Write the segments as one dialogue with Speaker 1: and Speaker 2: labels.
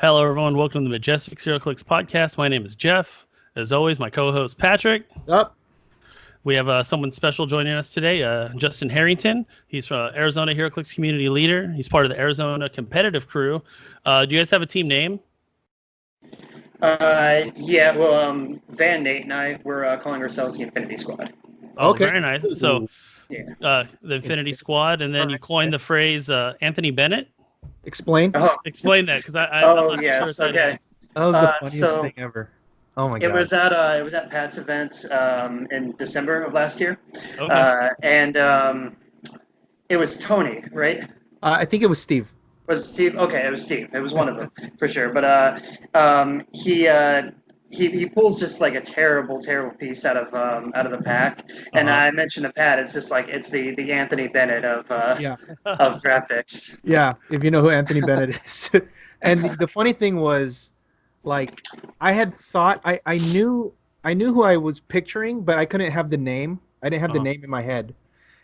Speaker 1: Hello, everyone. Welcome to the Majestix Heroclix Podcast. My name is Jeff. As always, my co-host Patrick.
Speaker 2: Up.
Speaker 1: We have someone special joining us today, Justin Herrington. He's from Arizona Heroclix community leader. He's part of the Arizona competitive crew. Do you guys have a team name?
Speaker 3: Van Nate and I, we're calling ourselves the Infinity Squad.
Speaker 1: Oh,
Speaker 2: Okay.
Speaker 1: very nice. So, the Infinity Squad, and then you coined the phrase Anthony Bennett.
Speaker 2: Explain.
Speaker 1: Explain that, because I'm not sure what that
Speaker 3: okay.
Speaker 1: is.
Speaker 2: That was the funniest thing ever. Oh my god.
Speaker 3: It was at Pat's event in December of last year,
Speaker 1: Okay.
Speaker 3: and it was Tony, right?
Speaker 2: I think it was Steve.
Speaker 3: Was it Steve? Okay, it was Steve. It was one of them for sure. But he pulls just like a terrible piece out of the pack, and I mentioned to Pat, it's just like it's the Anthony Bennett of draft picks.
Speaker 2: Yeah, if you know who Anthony Bennett is. And the funny thing was, like, I had thought I knew who I was picturing, but I couldn't have the name. I didn't have the name in my head.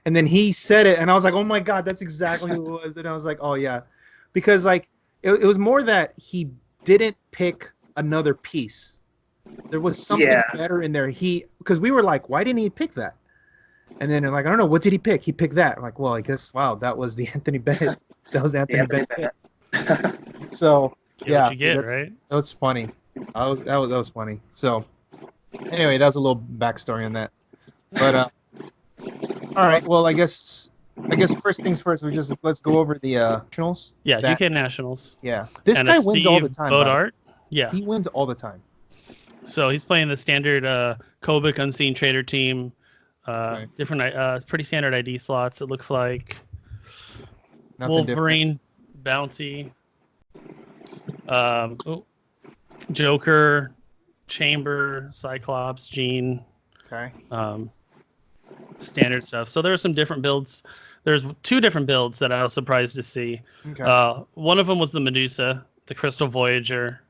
Speaker 2: And then he said it, and I was like, oh my god, that's exactly who it was. And I was like, oh yeah, because like it was more that he didn't pick another piece. There was something better in there. Because we were like, why didn't he pick that? And then like, I don't know, what did he pick? He picked that. I'm like, well, I guess, wow, that was the Anthony Bennett. That was Anthony Bennett. So
Speaker 1: What you get, right?
Speaker 2: That was funny. That was funny. So anyway, that was a little backstory on that. But all right. Well, I guess first things first. Let's go over the nationals.
Speaker 1: Yeah, UK Nationals.
Speaker 2: Yeah, this
Speaker 1: And
Speaker 2: guy
Speaker 1: Steve
Speaker 2: wins all the time.
Speaker 1: Bodart. Yeah.
Speaker 2: He wins all the time.
Speaker 1: So he's playing the standard Kobik Unseen Trader team. Different, pretty standard ID slots. It looks like
Speaker 2: Nothing
Speaker 1: Wolverine, Bounty, Joker, Chamber, Cyclops, Jean.
Speaker 2: Okay.
Speaker 1: Standard stuff. So there are some different builds. There's two different builds that I was surprised to see.
Speaker 2: Okay.
Speaker 1: One of them was the Medusa, the Crystal Voyager.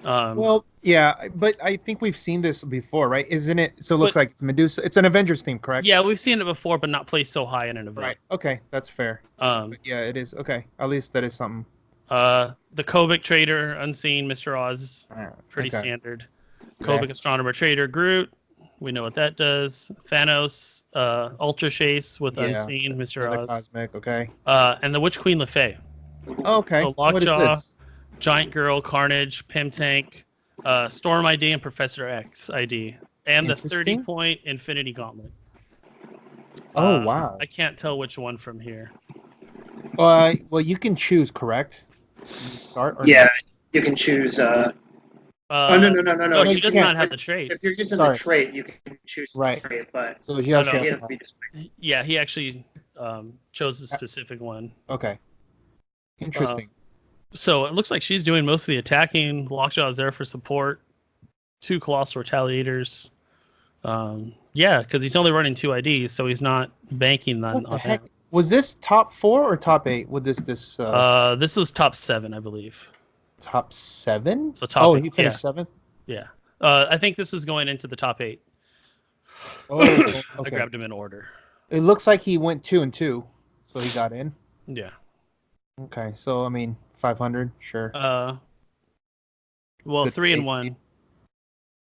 Speaker 2: Well, yeah, but I think we've seen this before, right? Isn't it? So it looks like it's Medusa. It's an Avengers theme, correct?
Speaker 1: Yeah, we've seen it before, but not placed so high in an event.
Speaker 2: Right. Okay, that's fair. But yeah, it is. Okay, at least that is something.
Speaker 1: The Kobik Trader, Unseen, Mr. Oz, pretty standard. Kobik Astronomer Trader, Groot. We know what that does. Thanos, Ultra Chase with Unseen, Mr. Oz.
Speaker 2: Cosmic, okay.
Speaker 1: And the Witch Queen LeFay.
Speaker 2: Oh, okay.
Speaker 1: So
Speaker 2: What is
Speaker 1: Lockjaw,
Speaker 2: this?
Speaker 1: Giant Girl, Carnage, Pym Tank, Storm ID, and Professor X ID. And the 30-point Infinity Gauntlet.
Speaker 2: Oh, wow.
Speaker 1: I can't tell which one from here.
Speaker 2: Well, you can choose, correct? Start or
Speaker 3: Yeah, you can choose. No.
Speaker 1: No, she
Speaker 3: You
Speaker 1: does
Speaker 3: can't.
Speaker 1: not have the trait.
Speaker 3: If you're using the trait, you can choose
Speaker 2: Right.
Speaker 3: the trait, but
Speaker 2: So you actually
Speaker 3: he
Speaker 2: have
Speaker 3: has to be displayed.
Speaker 1: Yeah, he actually chose a specific one.
Speaker 2: Okay. Interesting.
Speaker 1: So it looks like she's doing most of the attacking. Lockjaw is there for support. 2 Colossal Retaliators. Yeah, because he's only running 2 IDs, so he's not banking on
Speaker 2: What the heck?
Speaker 1: that.
Speaker 2: Was this top 4 or top 8? With this
Speaker 1: This was top 7, I believe.
Speaker 2: top 7?
Speaker 1: So top 8,
Speaker 2: he finished 7th?
Speaker 1: Yeah. I think this was going into the top 8.
Speaker 2: Oh, okay.
Speaker 1: I grabbed him in order.
Speaker 2: It looks like he went 2 and 2, so he got in.
Speaker 1: Yeah.
Speaker 2: Okay, so I mean 500, sure.
Speaker 1: Well,
Speaker 2: Good
Speaker 1: 3 and
Speaker 2: faith.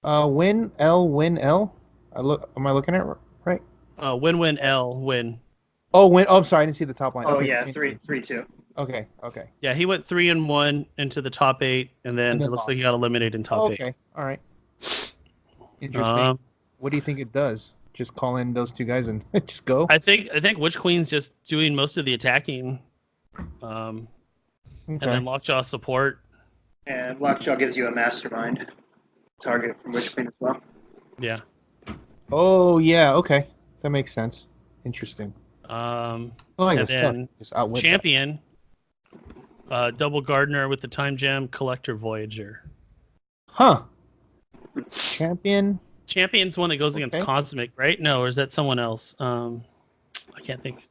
Speaker 1: 1.
Speaker 2: Win L. Am I looking at it right?
Speaker 1: Win L win.
Speaker 2: Oh, win. Oh, I'm sorry, I didn't see the top line.
Speaker 3: Oh
Speaker 2: Okay,
Speaker 3: yeah,
Speaker 2: win.
Speaker 3: 3-2.
Speaker 2: Okay.
Speaker 1: Yeah, he went 3 and 1 into the top 8, and then it looks
Speaker 2: lost.
Speaker 1: like he got eliminated in top 8.
Speaker 2: Okay, all right. Interesting. What do you think it does? Just call in those 2 guys and just go?
Speaker 1: I think Witch Queen's just doing most of the attacking, and then Lockjaw support.
Speaker 3: And Lockjaw gives you a mastermind target from Witch Queen as well.
Speaker 1: Yeah.
Speaker 2: Oh yeah, okay, that makes sense. Interesting.
Speaker 1: I
Speaker 2: guess
Speaker 1: then
Speaker 2: just outwit
Speaker 1: Champion, Double Gardener with the Time Gem, Collector Voyager.
Speaker 2: Huh.
Speaker 1: Champion's one that goes against Cosmic, right? No, or is that someone else? I can't think.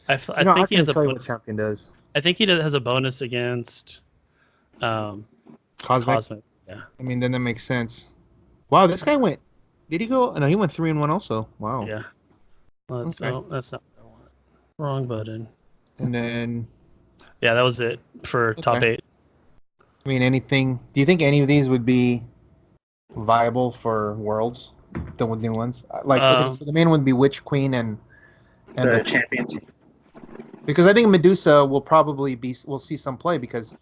Speaker 1: I think he has a bonus.
Speaker 2: What Champion does.
Speaker 1: I think he has a bonus against Cosmic. Yeah.
Speaker 2: I mean, then that makes sense. Wow, this guy went. Did he go? No, he went 3-1 also. Wow.
Speaker 1: Yeah. Well, that's not what I want. Wrong button.
Speaker 2: And then.
Speaker 1: Yeah, that was it for top 8.
Speaker 2: I mean, anything? Do you think any of these would be viable for Worlds? The new ones, so the main one would be Witch Queen and
Speaker 3: the champions.
Speaker 2: Because I think Medusa will probably we'll see some play because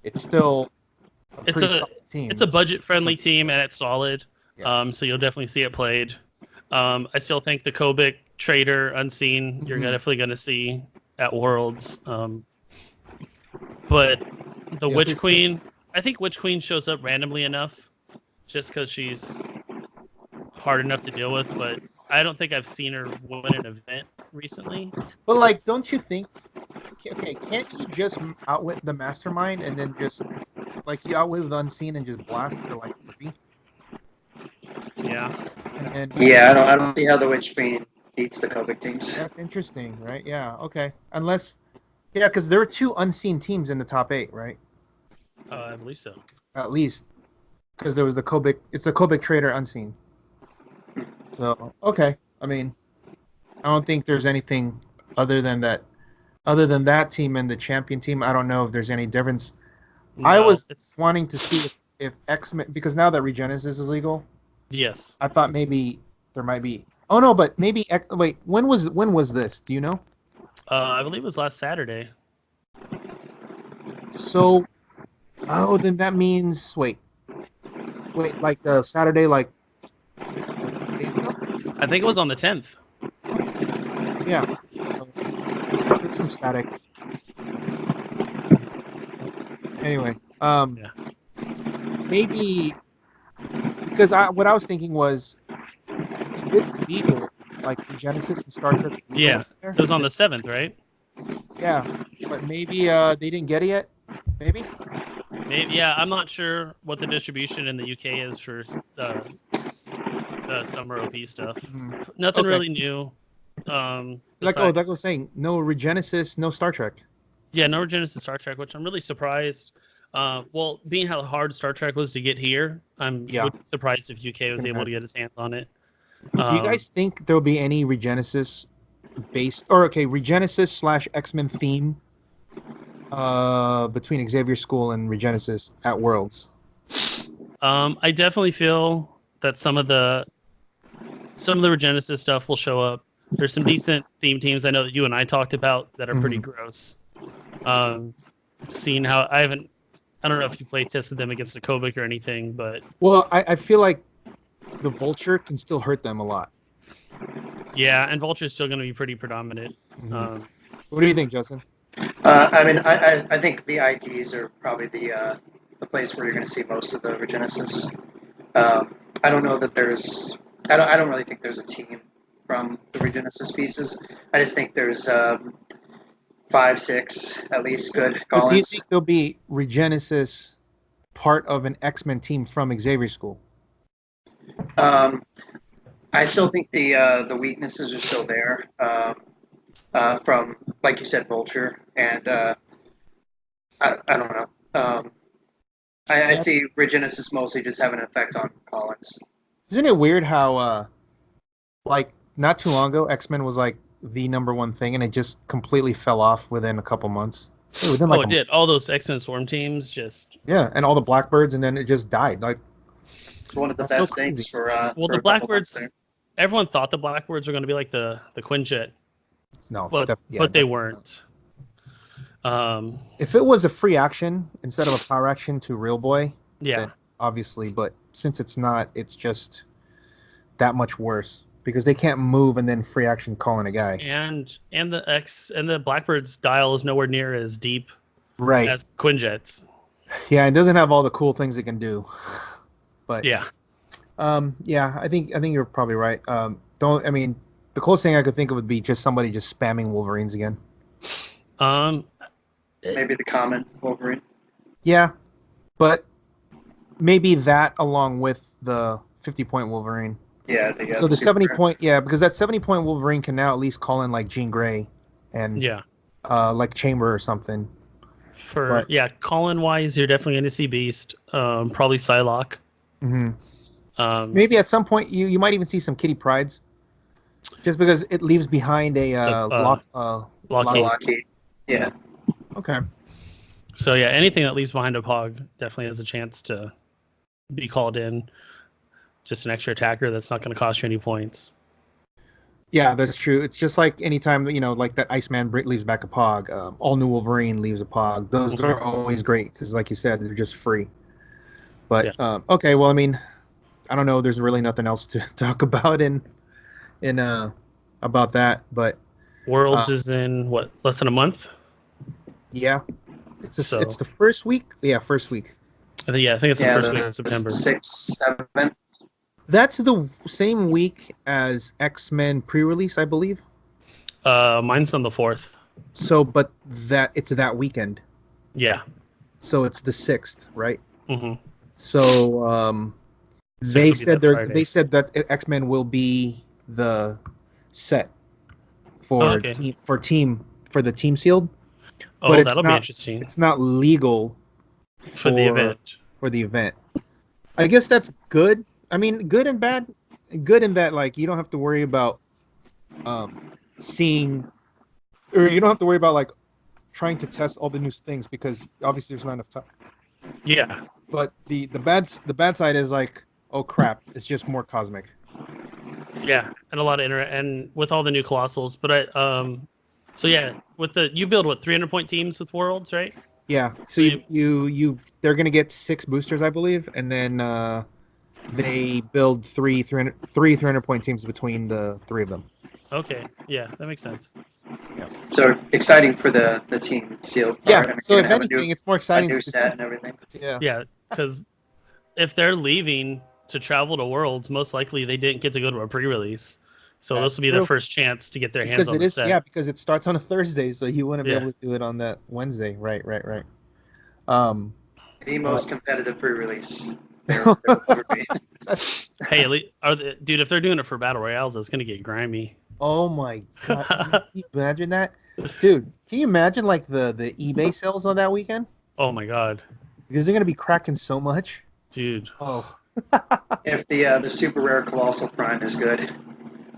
Speaker 2: it's still
Speaker 1: it's a budget friendly team and it's solid. Yeah. So you'll definitely see it played. I still think the Kobik Trader Unseen you're definitely going to see at Worlds. But the Witch Queen, I think Witch Queen shows up randomly enough just because she's hard enough to deal with, but I don't think I've seen her win an event recently.
Speaker 2: But don't you think? Okay, can't you just outwit the Mastermind and then just you outwit with Unseen and just blast her 3?
Speaker 1: Yeah.
Speaker 3: I don't see how the Witch Queen beats the Kobik teams.
Speaker 2: That's interesting, right? Yeah. Okay. Unless, because there are 2 Unseen teams in the top 8, right?
Speaker 1: I believe so.
Speaker 2: At least, because there was the Kobik. It's the Kobik Trader Unseen. So okay, I mean, I don't think there's anything other than that team and the champion team. I don't know if there's any difference. No, I was wanting to see if X-Men, because now that Regenesis is legal.
Speaker 1: Yes.
Speaker 2: I thought maybe there might be. Oh no, but maybe wait. When was this? Do you know?
Speaker 1: I believe it was last Saturday.
Speaker 2: So, then that means wait, Saturday days ago?
Speaker 1: I think it was on the 10th.
Speaker 2: Yeah. There's some static. Anyway, maybe because what I was thinking was if it's legal, like Regenesis and Star Trek.
Speaker 1: Yeah, it was on the 7th, right?
Speaker 2: Yeah, but maybe they didn't get it yet. Maybe.
Speaker 1: Yeah, I'm not sure what the distribution in the UK is for the summer OP stuff. Nothing really new.
Speaker 2: Like I was saying, no Regenesis, no Star Trek.
Speaker 1: Yeah, no Regenesis Star Trek, which I'm really surprised. Well, being how hard Star Trek was to get here, I'm surprised if UK was able to get its hands on it.
Speaker 2: Do you guys think there'll be any Regenesis based Regenesis / X-Men theme between Xavier School and Regenesis at Worlds?
Speaker 1: I definitely feel that some of the Regenesis stuff will show up. There's some decent theme teams I know that you and I talked about that are pretty gross. Seeing how I don't know if you play tested them against a Kobik or anything, but
Speaker 2: I feel like the Vulture can still hurt them a lot.
Speaker 1: Yeah, and Vulture's still going to be pretty predominant.
Speaker 2: What do you think, Justin?
Speaker 3: I mean, I think the ITs are probably the place where you're going to see most of the Regenesis. I don't know that there's. I don't really think there's a team from the Regenesis pieces. I just think there's 5, 6 at least good call-ins.
Speaker 2: Do you think there'll be Regenesis part of an X-Men team from Xavier School?
Speaker 3: I still think the weaknesses are still there from, like you said, Vulture, and I don't know. I see Regenesis mostly just having an effect on Collins.
Speaker 2: Isn't it weird how, not too long ago, X-Men was the #1 thing, and it just completely fell off within a couple months.
Speaker 1: It did. All those X-Men Swarm teams just...
Speaker 2: Yeah, and all the Blackbirds, and then it just died.
Speaker 3: It's one of the best things for
Speaker 1: the Blackbirds... Everyone thought the Blackbirds were going to be like the Quinjet.
Speaker 2: No,
Speaker 1: but they weren't.
Speaker 2: If it was a free action instead of a power action to Real Boy, then obviously, but since it's not, it's just that much worse because they can't move and then free action calling a guy.
Speaker 1: And the Blackbird's dial is nowhere near as deep as Quinjet's.
Speaker 2: Yeah, it doesn't have all the cool things it can do. But
Speaker 1: yeah.
Speaker 2: I think you're probably right. The closest thing I could think of would be just somebody just spamming Wolverines again.
Speaker 3: Maybe the common Wolverine.
Speaker 2: Yeah, but maybe that along with the 50-point Wolverine.
Speaker 3: Yeah.
Speaker 2: So the 70-point, because that 70-point Wolverine can now at least call in like Jean Grey, and like Chamber or something.
Speaker 1: Call-in wise, you're definitely going to see Beast, probably Psylocke.
Speaker 2: Mm-hmm. Maybe at some point you might even see some Kitty Prides, just because it leaves behind a
Speaker 3: Lockheed. Yeah.
Speaker 2: Okay.
Speaker 1: So yeah, anything that leaves behind a Pog definitely has a chance to be called in. Just an extra attacker that's not going to cost you any points.
Speaker 2: Yeah, that's true. It's just like anytime, like that Iceman leaves back a Pog, All New Wolverine leaves a Pog. Those are always great because, like you said, they're just free. But okay, well, I mean, I don't know. There's really nothing else to talk about in about that. But
Speaker 1: Worlds is in what, less than a month?
Speaker 2: Yeah, it's the first week. Yeah, first week.
Speaker 1: I think it's the first week of September.
Speaker 3: 6th, 7th.
Speaker 2: That's the same week as X-Men pre-release, I believe.
Speaker 1: Mine's on the 4th.
Speaker 2: So, but it's that weekend.
Speaker 1: Yeah.
Speaker 2: So it's the 6th, right?
Speaker 1: Mm-hmm.
Speaker 2: So they said that X-Men will be the set for the team sealed.
Speaker 1: But that'll be interesting.
Speaker 2: It's not legal
Speaker 1: for the event.
Speaker 2: For the event, I guess that's good. I mean, good and bad. Good in that, like, you don't have to worry about seeing, or you don't have to worry about like trying to test all the new things because obviously there's not enough time.
Speaker 1: Yeah.
Speaker 2: But the bad side is like, oh crap, it's just more cosmic.
Speaker 1: Yeah, and a lot of and with all the new colossals, but so yeah, with you build 300-point teams with Worlds, right?
Speaker 2: Yeah. So you they're gonna get 6 boosters, I believe, and then they build 300-point teams between the 3 of them.
Speaker 1: Okay. Yeah, that makes sense.
Speaker 2: Yeah.
Speaker 3: So exciting for the team sealed.
Speaker 2: Yeah. I mean, so if anything, it's more exciting.
Speaker 3: A new set and everything.
Speaker 2: Yeah.
Speaker 1: Yeah, because if they're leaving to travel to Worlds, most likely they didn't get to go to a pre-release. So this will be their first chance to get their hands on the set.
Speaker 2: Yeah, because it starts on a Thursday, so you wouldn't be able to do it on that Wednesday. Right.
Speaker 3: The most competitive pre-release.
Speaker 1: Hey, dude, if they're doing it for Battle Royales, it's going to get grimy.
Speaker 2: Oh my god. Can you imagine that? Dude, can you imagine like the eBay sales on that weekend?
Speaker 1: Oh my god.
Speaker 2: Because they're going to be cracking so much.
Speaker 1: Dude.
Speaker 2: Oh.
Speaker 3: If the super rare Colossal Prime is good.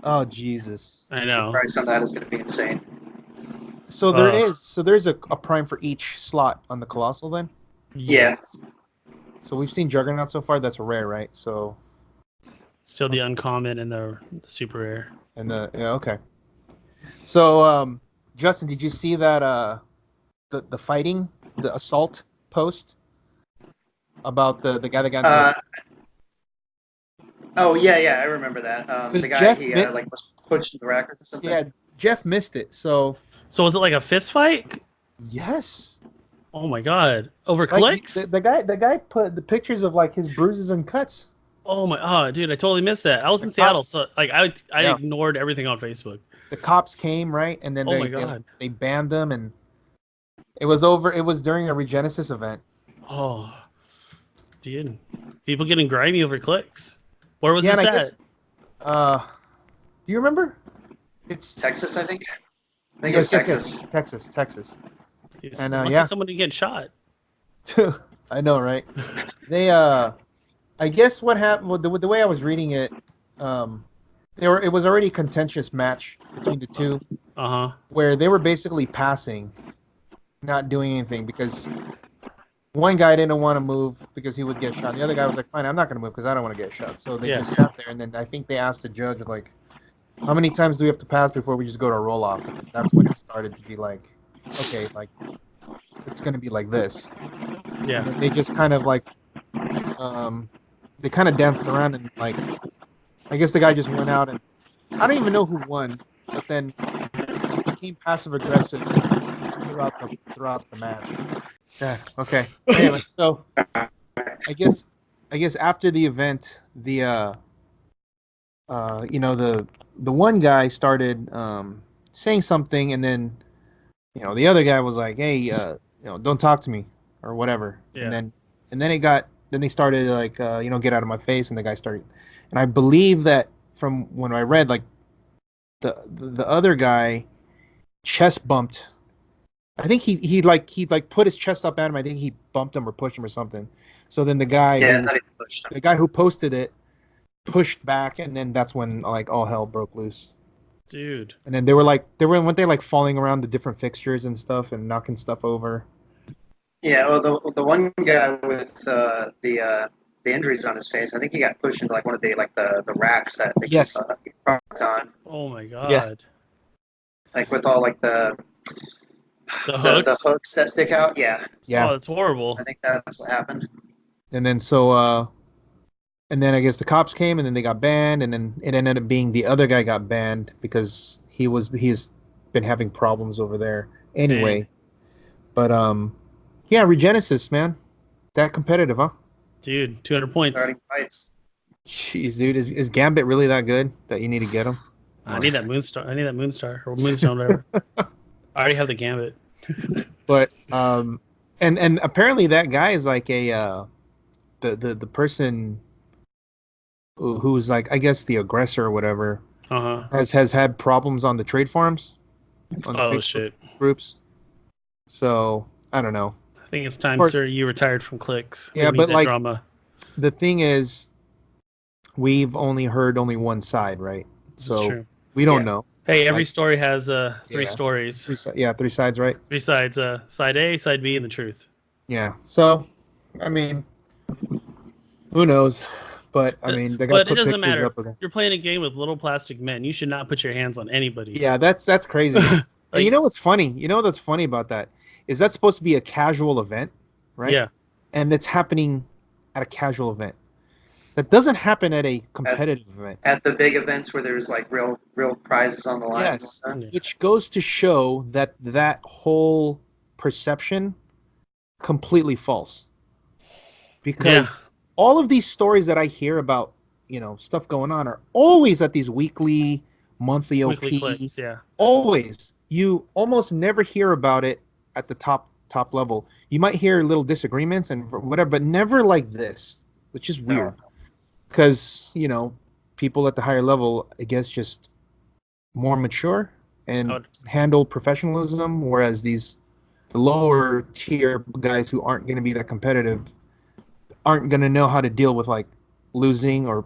Speaker 2: Oh Jesus!
Speaker 1: I know.
Speaker 3: The price on that is going to be insane.
Speaker 2: So there's a prime for each slot on the Colossal then.
Speaker 3: Yeah.
Speaker 2: So we've seen Juggernaut so far. That's rare, right? So
Speaker 1: still the uncommon and the super rare.
Speaker 2: And okay. So Justin, did you see that the fighting, the assault post about the guy that got?
Speaker 3: Oh yeah, I remember that. The guy was pushed in the rack or something.
Speaker 2: Yeah, Jeff missed it. So
Speaker 1: was it like a fist fight?
Speaker 2: Yes.
Speaker 1: Oh my god! Over clicks?
Speaker 2: The guy put the pictures of like his bruises and cuts.
Speaker 1: Oh dude, I totally missed that. I was in Seattle, so like I ignored everything on Facebook.
Speaker 2: The cops came, right, and then they banned them, and it was over. It was during a Regenesis event.
Speaker 1: Oh, dude, people getting grimy over clicks. Where was this at?
Speaker 2: Do you remember?
Speaker 3: It's Texas, I think.
Speaker 2: Yes, Texas.
Speaker 1: And somebody get shot.
Speaker 2: I know, right? They I guess what happened with the way I was reading it, it was already a contentious match between the two. Where they were basically passing, not doing anything because one guy didn't want to move because he would get shot. The other guy was like, "Fine, I'm not going to move because I don't want to get shot." So they just sat there, and then I think they asked the judge like, "How many times do we have to pass before we just go to a roll off?" And that's when it started to be like, "Okay, like it's going to be like this."
Speaker 1: Yeah.
Speaker 2: And they just kind of like, they kind of danced around and like, I guess the guy just went out and I don't even know who won, but then it became passive aggressive throughout the match. Yeah. Okay. Anyway, so I guess after the event, the one guy started saying something, and then the other guy was like, "Hey, don't talk to me," or whatever.
Speaker 1: Yeah.
Speaker 2: And then it got they started like get out of my face, and the guy started, and I believe that from when I read, like the other guy chest bumped. I think he put his chest up at him. I think he bumped him or pushed him or something. So then the guy who posted it pushed back, and then that's when like all hell broke loose.
Speaker 1: Dude.
Speaker 2: And then weren't they like falling around the different fixtures and stuff and knocking stuff over?
Speaker 3: Yeah, well, the one guy with the injuries on his face, I think he got pushed into like one of the racks that they
Speaker 2: Yes.
Speaker 3: keep products on.
Speaker 1: Oh my god.
Speaker 2: Yeah.
Speaker 3: Like with all like the hooks that stick out. Yeah.
Speaker 2: Yeah.
Speaker 1: Oh, that's horrible.
Speaker 3: I think that's what happened.
Speaker 2: And then and then I guess the cops came, and then they got banned, and then it ended up being the other guy got banned because he's been having problems over there anyway.
Speaker 1: Dang.
Speaker 2: But yeah, Regenesis, man, that competitive, huh?
Speaker 1: Dude, 200 points.
Speaker 3: Starting fights.
Speaker 2: Jeez, dude, is Gambit really that good that you need to get him?
Speaker 1: I need that Moonstar. I need that Moonstar or Moonstone, whatever. I already have the Gambit.
Speaker 2: But and apparently that guy is like a the person who's like, I guess, the aggressor or whatever, has had problems on the trade forums, on the Facebook
Speaker 1: shit
Speaker 2: groups. So I don't know.
Speaker 1: I think it's time, sir, you retired from clicks.
Speaker 2: Yeah, but like
Speaker 1: drama.
Speaker 2: The thing is, we've only heard one side, right? So we don't know.
Speaker 1: Hey, every story has three stories.
Speaker 2: Three sides, right?
Speaker 1: Three sides. Side A, side B, and the truth.
Speaker 2: Yeah. So, I mean, who knows? But I mean, they got.
Speaker 1: But it doesn't matter. You're playing a game with little plastic men. You should not put your hands on anybody.
Speaker 2: Yeah, that's crazy. And you know what's funny? You know what's funny about that is that's supposed to be a casual event, right?
Speaker 1: Yeah.
Speaker 2: And it's happening at a casual event. That doesn't happen at a competitive event.
Speaker 3: At the big events where there's like real prizes on the line.
Speaker 2: Yes, which goes to show that whole perception completely false. Because all of these stories that I hear about, stuff going on are always at these weekly, monthly OP.
Speaker 1: Clicks, yeah.
Speaker 2: Always. You almost never hear about it at the top level. You might hear little disagreements and whatever, but never like this, which is weird. Because, people at the higher level, I guess, just more mature and handle professionalism, whereas the lower tier guys who aren't going to be that competitive aren't going to know how to deal with like losing or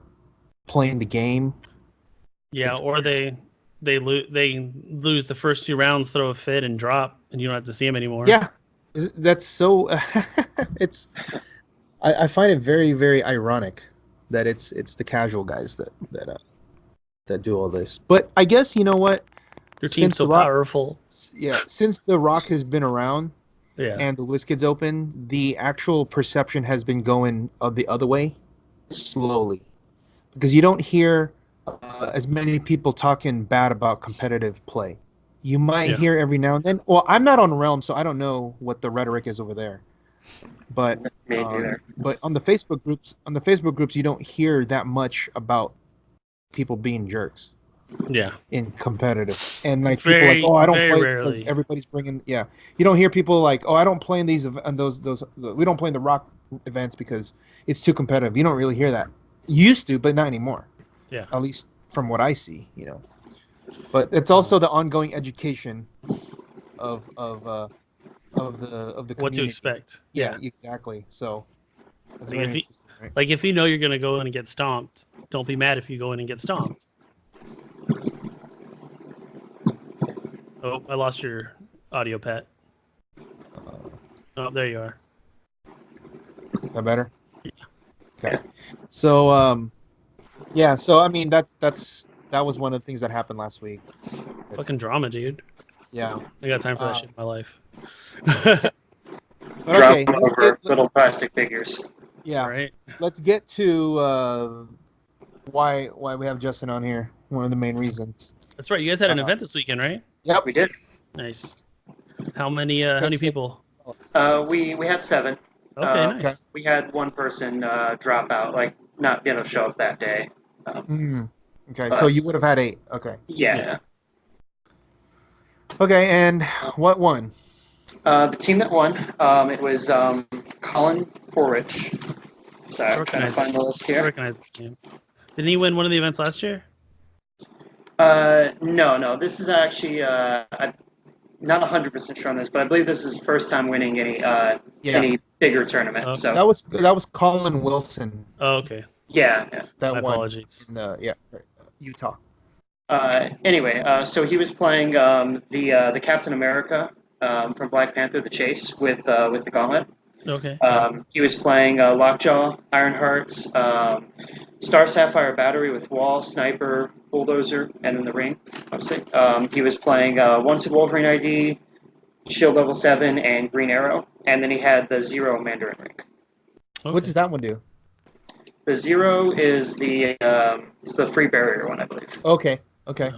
Speaker 2: playing the game.
Speaker 1: Yeah, or they lose the first 2 rounds, throw a fit, and drop, and you don't have to see them anymore.
Speaker 2: Yeah, that's so. I find it very, very ironic that it's the casual guys that do all this. But I guess you know what?
Speaker 1: Your team's so powerful.
Speaker 2: Yeah, since The Rock has been around,
Speaker 1: yeah,
Speaker 2: and the WizKids Open, the actual perception has been going the other way, slowly, because you don't hear as many people talking bad about competitive play. You might hear every now and then. Well, I'm not on Realm, so I don't know what the rhetoric is over there. But but on the Facebook groups, you don't hear that much about people being jerks.
Speaker 1: Yeah.
Speaker 2: In competitive, and like people like, oh, I don't play because everybody's bringing. Yeah, you don't hear people like, oh, I don't play in these and those. We don't play in the Rock events because it's too competitive. You don't really hear that. You used to, but not anymore.
Speaker 1: Yeah.
Speaker 2: At least from what I see, But it's also the ongoing education of the community.
Speaker 1: What to expect.
Speaker 2: Yeah, exactly. So that's
Speaker 1: like,
Speaker 2: very interesting, right?
Speaker 1: Like if you know you're gonna go in and get stomped, don't be mad if you go in and get stomped. Oh, I lost your audio, Pat. Oh, there you are.
Speaker 2: Is that better?
Speaker 1: Yeah.
Speaker 2: Okay. So yeah. So I mean that was one of the things that happened last week.
Speaker 1: Fucking drama, dude.
Speaker 2: Yeah.
Speaker 1: I got time for that shit in my life.
Speaker 2: Okay.
Speaker 3: Over little plastic figures.
Speaker 2: Yeah.
Speaker 1: Right.
Speaker 2: Let's get to why we have Justin on here. One of the main reasons.
Speaker 1: That's right. You guys had an event this weekend, right?
Speaker 3: Yep, we did.
Speaker 1: Nice. How many people?
Speaker 3: We had 7.
Speaker 1: Okay, nice.
Speaker 3: We had one person drop out, like not be able to show up that day.
Speaker 2: Okay, so you would have had 8. Okay.
Speaker 3: Yeah.
Speaker 2: Okay, and what won?
Speaker 3: The team that won, it was Colin Porridge So I'm trying to find the list
Speaker 1: I
Speaker 3: here.
Speaker 1: recognize the name. Didn't he win one of the events last year?
Speaker 3: No. This is actually I'm not 100% sure on this, but I believe this is his first time winning any bigger tournament.
Speaker 1: Okay.
Speaker 3: So
Speaker 2: that was Colin Wilson.
Speaker 1: Oh, okay.
Speaker 3: Yeah.
Speaker 2: That
Speaker 1: My
Speaker 2: won
Speaker 1: apologies.
Speaker 2: in Utah.
Speaker 3: Anyway, so he was playing the Captain America from Black Panther, the Chase with the Gauntlet.
Speaker 1: Okay.
Speaker 3: He was playing Lockjaw, Ironheart, Star Sapphire Battery with Wall, Sniper, Bulldozer, and then the Ring, obviously. He was playing One-Suit Wolverine ID, Shield Level 7, and Green Arrow. And then he had the Zero Mandarin Ring.
Speaker 1: Okay.
Speaker 2: What does that one do?
Speaker 3: The Zero is it's the free barrier one, I believe.
Speaker 2: Okay.
Speaker 1: Yeah.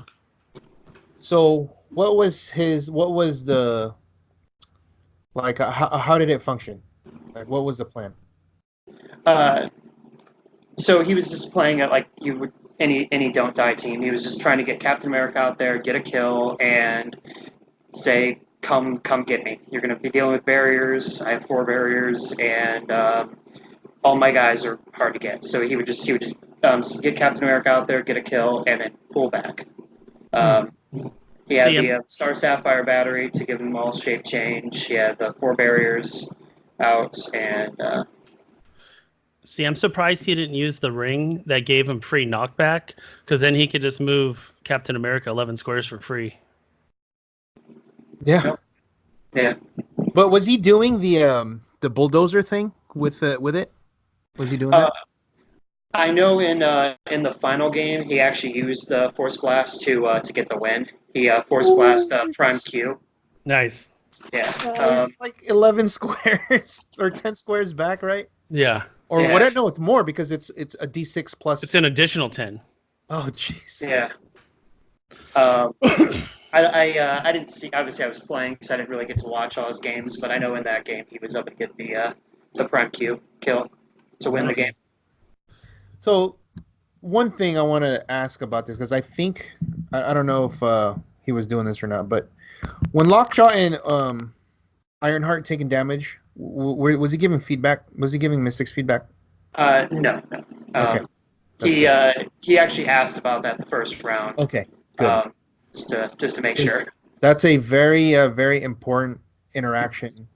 Speaker 2: So what was the, like, how did it function? Like, what was the plan?
Speaker 3: So he was just playing at like you would any Don't Die team. He was just trying to get Captain America out there, get a kill, and say, "Come get me. You're going to be dealing with barriers. I have 4 barriers, and all my guys are hard to get." So he would just get Captain America out there, get a kill, and then pull back. He had the Star Sapphire Battery to give him all shape change. He had the 4 barriers out, and
Speaker 1: See, I'm surprised he didn't use the ring that gave him free knockback, because then he could just move Captain America 11 squares for free.
Speaker 2: Yeah.
Speaker 3: Yeah.
Speaker 2: But was he doing the bulldozer thing with it? Was he doing that?
Speaker 3: I know in the final game he actually used the Force Blast to get the win. He Force Blast Prime Q.
Speaker 1: Nice.
Speaker 3: Yeah.
Speaker 2: It's like 11 squares or 10 squares back, right?
Speaker 1: Yeah.
Speaker 2: Or whatever. No, it's more because it's a D6 plus.
Speaker 1: It's an additional 10.
Speaker 2: Oh, jeez.
Speaker 3: Yeah. I didn't see. Obviously, I was playing, so I didn't really get to watch all his games. But I know in that game he was up to get the Prime Q kill to win the game.
Speaker 2: So, one thing I want to ask about this, because I think I don't know if he was doing this or not, but when Lockjaw and Ironheart taking damage, was he giving feedback? Was he giving Mystics feedback?
Speaker 3: No.
Speaker 2: Okay.
Speaker 3: He actually asked about that the first round.
Speaker 2: Okay. Good.
Speaker 3: Just to make sure.
Speaker 2: That's a very very important interaction.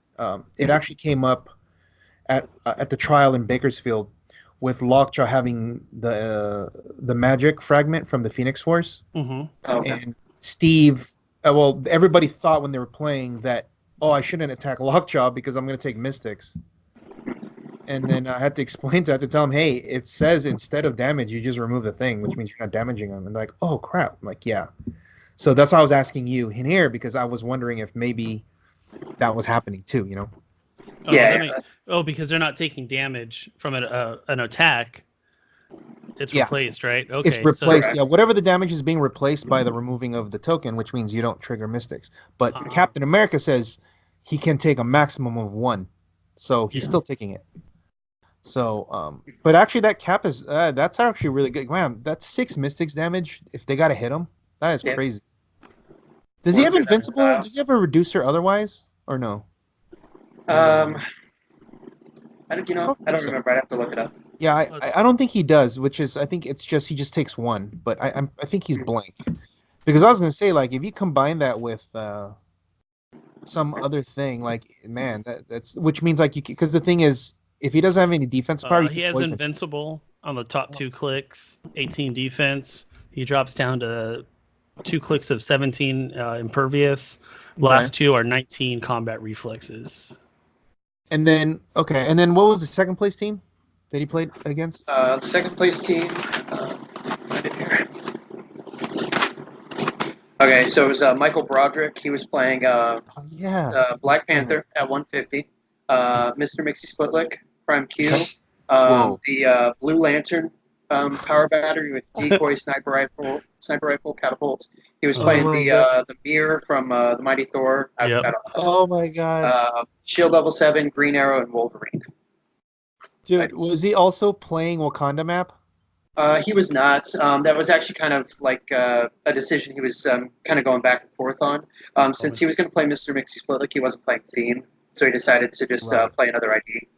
Speaker 2: It actually came up at the trial in Bakersfield with Lockjaw having the magic fragment from the Phoenix Force.
Speaker 1: Mm-hmm.
Speaker 3: Okay.
Speaker 2: And Steve, everybody thought when they were playing that, I shouldn't attack Lockjaw because I'm going to take Mystics. And then I had to tell him, hey, it says instead of damage, you just remove the thing, which means you're not damaging them. And like, oh, crap. I'm like, yeah. So that's why I was asking you in here, because I was wondering if maybe that was happening too, you know?
Speaker 1: Because they're not taking damage from an attack. It's replaced, right? Okay.
Speaker 2: It's replaced. So whatever the damage is being replaced by the removing of the token, which means you don't trigger Mystics. But Captain America says he can take a maximum of 1. So he's still taking it. So, but actually that cap is, that's actually really good. Wow, that's 6 Mystics damage if they got to hit him. That is crazy. Does he have invincible? Does he have a reducer otherwise, or no?
Speaker 3: I don't remember. I'd have to look it up.
Speaker 2: Yeah, I don't think he does. Which is, I think it's just he just takes 1. But I think he's blanked, because I was gonna say, like, if you combine that with some other thing, like, man, that's which means like because the thing is, if he doesn't have any defensive power,
Speaker 1: he has invincible on the top 2 clicks, 18 defense. He drops down to 2 clicks of 17 impervious. Last 2 are 19 combat reflexes.
Speaker 2: And then what was the second place team that he played against?
Speaker 3: The second place team. Right in here. Okay, so it was Michael Broderick. He was playing Black Panther at 150. Mr. Mixie Splitlick, Prime Q. The Blue Lantern power battery with decoy, sniper rifle, catapults. He was playing the mirror from the Mighty Thor.
Speaker 2: Oh my god!
Speaker 3: Shield level 7, Green Arrow, and Wolverine.
Speaker 2: Dude, was he also playing Wakanda map?
Speaker 3: He was not. That was actually kind of like a decision he was kind of going back and forth on. Since he was going to play Mr. Mixie Splitlick, he wasn't playing theme, so he decided to just play another ID.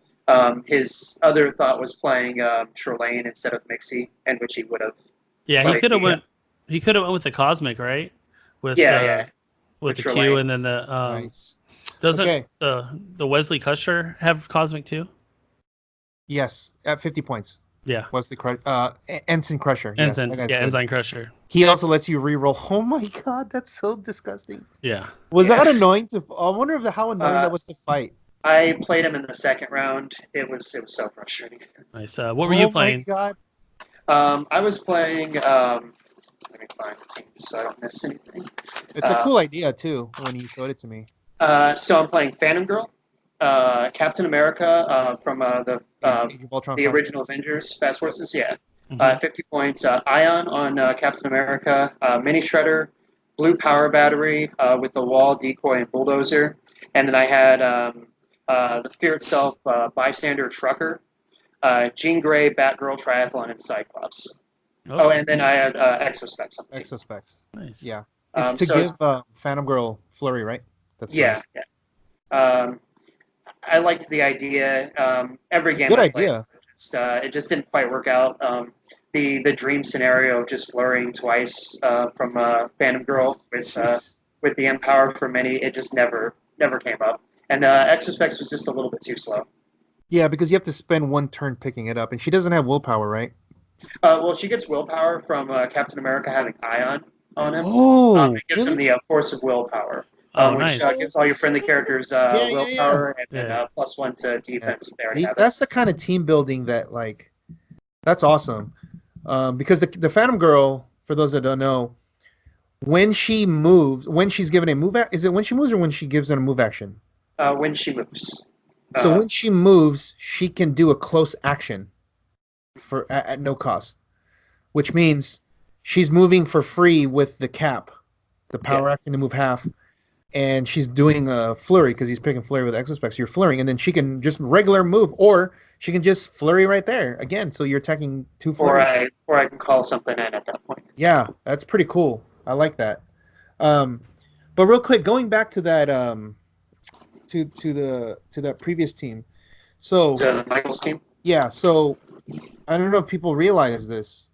Speaker 3: His other thought was playing Trelane instead of Mixie, and which he would have.
Speaker 1: Yeah, he could have went. He could have went with the Cosmic, right? With with the Q, and then the
Speaker 2: nice.
Speaker 1: Doesn't the Wesley Crusher have Cosmic too?
Speaker 2: Yes, at 50 points.
Speaker 1: Yeah.
Speaker 2: Wesley Ensign Crusher.
Speaker 1: Ensign, yes, Ensign Crusher.
Speaker 2: He also lets you reroll. Oh my god, that's so disgusting.
Speaker 1: Yeah.
Speaker 2: Was that annoying to? I wonder how annoying that was to fight.
Speaker 3: I played him in the second round. It was so frustrating.
Speaker 1: Nice. What were you playing?
Speaker 2: Oh my god.
Speaker 3: I was playing. Let me find the team so I don't miss anything.
Speaker 2: It's a cool idea too when you showed it to me.
Speaker 3: So I'm playing Phantom Girl, Captain America from the original Avengers Fast Forces. Yeah, 50 points. Ion on Captain America, Mini Shredder, Blue Power Battery with the Wall, Decoy, and Bulldozer, and then I had the Fear itself, Bystander, Trucker, Jean Grey, Batgirl, Triathlon, and Cyclops. Oh, and then I had Exospecs on the team.
Speaker 2: Exospecs.
Speaker 1: Nice.
Speaker 2: Yeah. It's to give Phantom Girl flurry, right? That's
Speaker 3: nice. I liked the idea. Every game
Speaker 2: good
Speaker 3: I played,
Speaker 2: idea.
Speaker 3: It just didn't quite work out. The dream scenario of just flurrying twice from Phantom Girl with the Empower for many, it just never came up. And Exospecs was just a little bit too slow.
Speaker 2: Yeah, because you have to spend one turn picking it up, and she doesn't have willpower, right?
Speaker 3: Well, she gets willpower from Captain America having Ion on him.
Speaker 2: Oh,
Speaker 3: it gives him the force of willpower, which gives all your friendly characters willpower and +1 to defense. If
Speaker 2: that's the kind of team building that, like, that's awesome. Because the Phantom Girl, for those that don't know, when she moves, when she's given a move, is it when she moves or when she gives it a move action?
Speaker 3: When she moves.
Speaker 2: So when she moves, she can do a close action at no cost, which means she's moving for free with the cap, the power action to move half, and she's doing a flurry because he's picking flurry with Exospecs. So you're flurrying, and then she can just regular move, or she can just flurry right there again. So you're attacking 2 flurries.
Speaker 3: Or I can call something in at that point.
Speaker 2: Yeah, that's pretty cool. I like that. But real quick, going back to that to that previous team. So
Speaker 3: to Michael's team.
Speaker 2: Yeah. So I don't know if people realize this,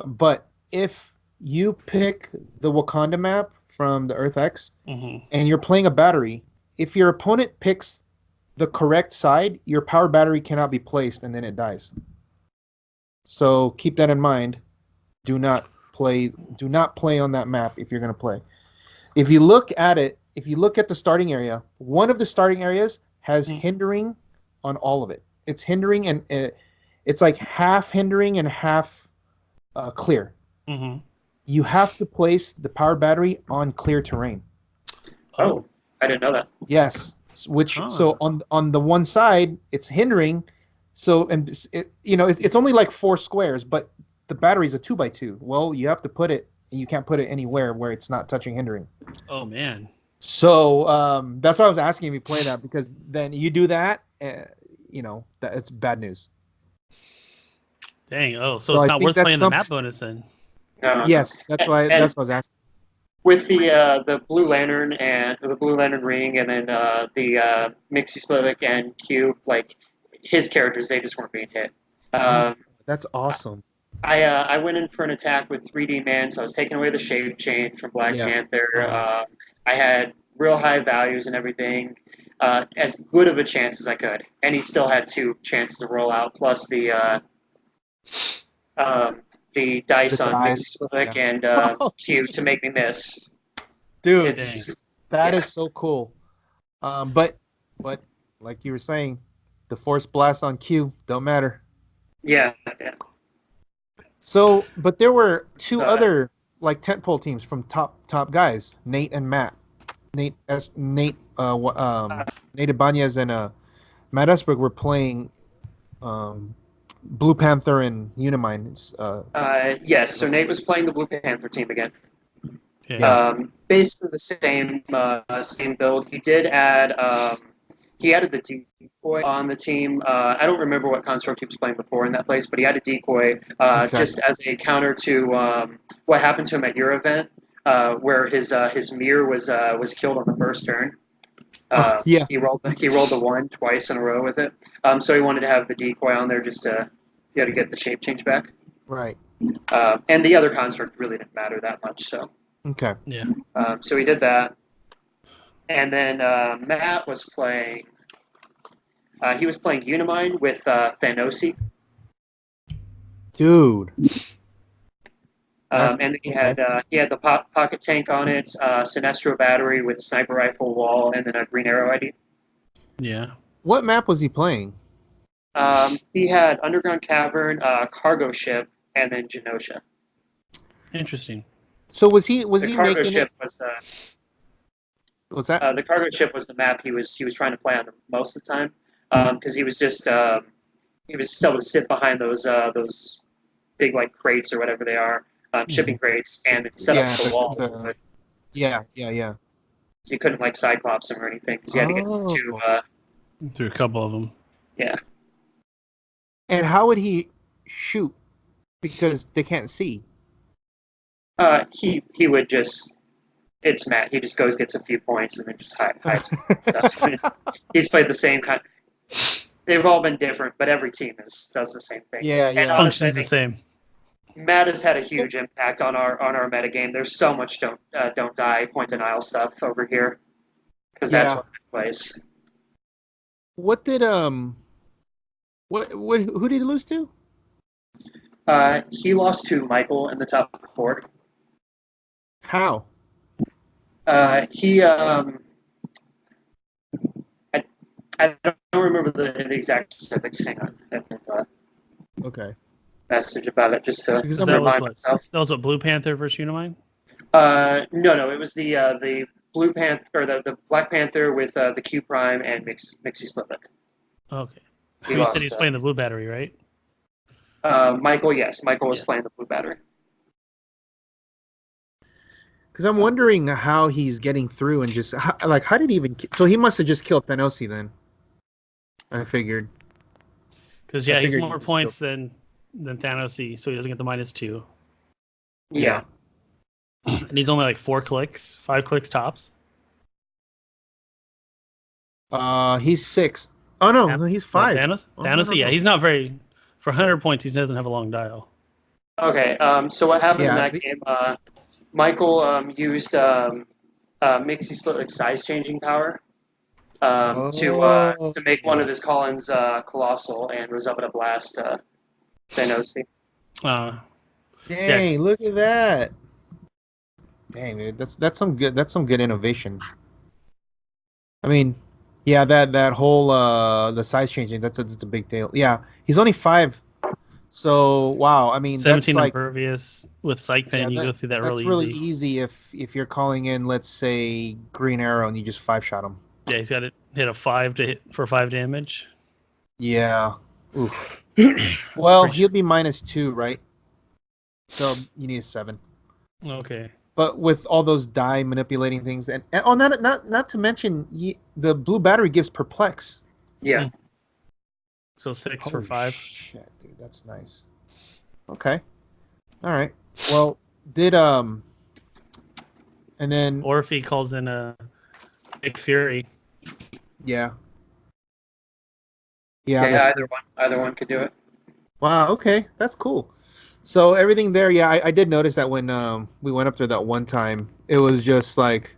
Speaker 2: but if you pick the Wakanda map from the Earth X and you're playing a battery, if your opponent picks the correct side, your power battery cannot be placed and then it dies. So keep that in mind. Do not play on that map if you're going to play. If you look at it, if you look at the starting area, one of the starting areas has hindering on all of it. It's hindering and it's like half hindering and half clear. You have to place the power battery on clear terrain.
Speaker 3: Oh, I didn't know that.
Speaker 2: Yes, so on the one side it's hindering, so it's only like 4 squares, but the battery's a 2x2. Well, you have to put it, and you can't put it anywhere where it's not touching hindering.
Speaker 1: Oh man.
Speaker 2: So that's why I was asking if you play that, because then you do that, that it's bad news.
Speaker 1: Dang. Oh, so it's not worth playing the map bonus then.
Speaker 2: Yes, that's why I was asking.
Speaker 3: With the Blue Lantern and the Blue Lantern ring, and then the Mixie Splivic and Cube, like his characters, they just weren't being hit.
Speaker 2: That's awesome.
Speaker 3: I went in for an attack with 3D Man, so I was taking away the Shade Chain from Black Panther. I had real high values and everything, as good of a chance as I could, and he still had 2 chances to roll out, plus the dice on Mixie Splivic and Q to make me miss.
Speaker 2: Dude, that is so cool. But like you were saying, the Force Blast on Q don't matter.
Speaker 3: Yeah.
Speaker 2: So, but there were 2 other like tentpole teams from top guys, Nate and Matt. Nate Ibanez and Matt Esberg were playing Blue Panther and Unimind.
Speaker 3: Yes, so Nate was playing the Blue Panther team again. Basically the same build. He did add he added the decoy on the team. I don't remember what construct he was playing before in that place, but he had a decoy just as a counter to what happened to him at your event, where his mirror was killed on the first turn.
Speaker 2: Yeah.
Speaker 3: He rolled the 1 twice in a row with it. So he wanted to have the decoy on there just to get the shape change back.
Speaker 2: Right.
Speaker 3: And the other construct really didn't matter that much. So
Speaker 2: Okay.
Speaker 1: Yeah.
Speaker 3: so he did that, and then Matt was playing. He was playing Unimind with Thanosi.
Speaker 2: Dude.
Speaker 3: And he had the pocket tank on it, Sinestro battery with sniper rifle wall, and then a green arrow ID.
Speaker 1: Yeah.
Speaker 2: What map was he playing?
Speaker 3: He had underground cavern, cargo ship, and then Genosha.
Speaker 1: Interesting.
Speaker 2: So was he
Speaker 3: The cargo
Speaker 2: making
Speaker 3: ship
Speaker 2: it?
Speaker 3: was
Speaker 2: Was that?
Speaker 3: the cargo ship was the map he was trying to play on most of the time, because he was just able to sit behind those big like crates or whatever they are. Shipping crates, and it's set up for walls. But
Speaker 2: Yeah.
Speaker 3: you couldn't like cyclops them or anything because you had to get to.
Speaker 1: Through a couple of them.
Speaker 3: Yeah.
Speaker 2: And how would he shoot? Because they can't see.
Speaker 3: He would just. It's Matt. He just gets a few points, and then just hides stuff. He's played the same kind. They've all been different, but every team does the same thing.
Speaker 2: Yeah.
Speaker 3: And honestly,
Speaker 1: Functions the same.
Speaker 3: Matt has had a huge impact on our metagame. There's so much don't die point denial stuff over here because that's what he plays.
Speaker 2: What did who did he lose to?
Speaker 3: He lost to Michael in the top 4.
Speaker 2: How?
Speaker 3: He I don't remember the exact specifics. Hang on, I have
Speaker 2: Okay.
Speaker 3: message about it just to
Speaker 2: Because
Speaker 3: remind myself.
Speaker 1: That was what Blue Panther versus Unimind?
Speaker 3: No, it was the Blue Panther or the Black Panther with the Q Prime and Mixie Splitlick.
Speaker 1: Okay.
Speaker 3: He
Speaker 1: You
Speaker 3: lost,
Speaker 1: said he was playing the Blue Battery, right?
Speaker 3: Michael, yes, Michael was playing the Blue Battery.
Speaker 2: Because I'm wondering how he's getting through and just how did he even? So he must have just killed Thanosi then. I figured.
Speaker 1: Because he's more points than Thanos, so he doesn't get the -2.
Speaker 3: Yeah.
Speaker 1: And he's only like 4 clicks, 5 clicks tops.
Speaker 2: He's 6. Oh no, he's 5.
Speaker 1: Thanos, yeah, he's not very. For 100 points, he doesn't have a long dial.
Speaker 3: Okay. So what happened in that game? Michael used Mixie Splitlick size changing power to make one of his Collins colossal and was able to blast Thanos.
Speaker 2: Dang! Look at that. Dang, dude, that's some good innovation. I mean, yeah, that whole the size changing that's a big deal. Yeah, he's only 5, so wow. I mean,
Speaker 1: 17
Speaker 2: that's like
Speaker 1: impervious with Psych Pen. You go through that
Speaker 2: that's really easy if you're calling in, let's say, Green Arrow and you just 5-shot him.
Speaker 1: Yeah, he's got to hit a 5 to hit for 5 damage.
Speaker 2: Yeah. Oof. Well, he'll be -2, right? So you need a 7.
Speaker 1: Okay.
Speaker 2: But with all those die manipulating things, and not to mention the Blue Battery gives perplex.
Speaker 3: Yeah.
Speaker 1: So 6 for 5.
Speaker 2: Shit, dude, that's nice. Okay. All right. Well, and then
Speaker 1: or if he calls in a Big Fury.
Speaker 2: Yeah.
Speaker 3: Yeah. Either one could do it.
Speaker 2: Wow. Okay, that's cool. So everything there, yeah, I did notice that when we went up there that one time, it was just like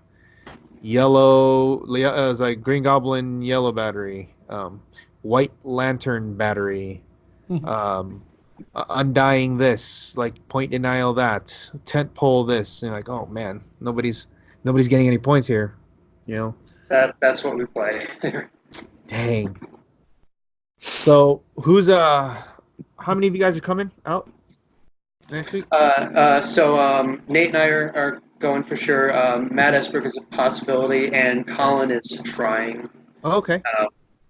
Speaker 2: yellow. It was like Green Goblin yellow battery, White Lantern battery, Undying this, like point denial that, tent pole this, and like, oh man, nobody's getting any points here, you know.
Speaker 3: That's what we play.
Speaker 2: Dang. So who's how many of you guys are coming out next week?
Speaker 3: So Nate and I are going for sure. Matt Esberg is a possibility, and Colin is trying.
Speaker 2: Oh, okay.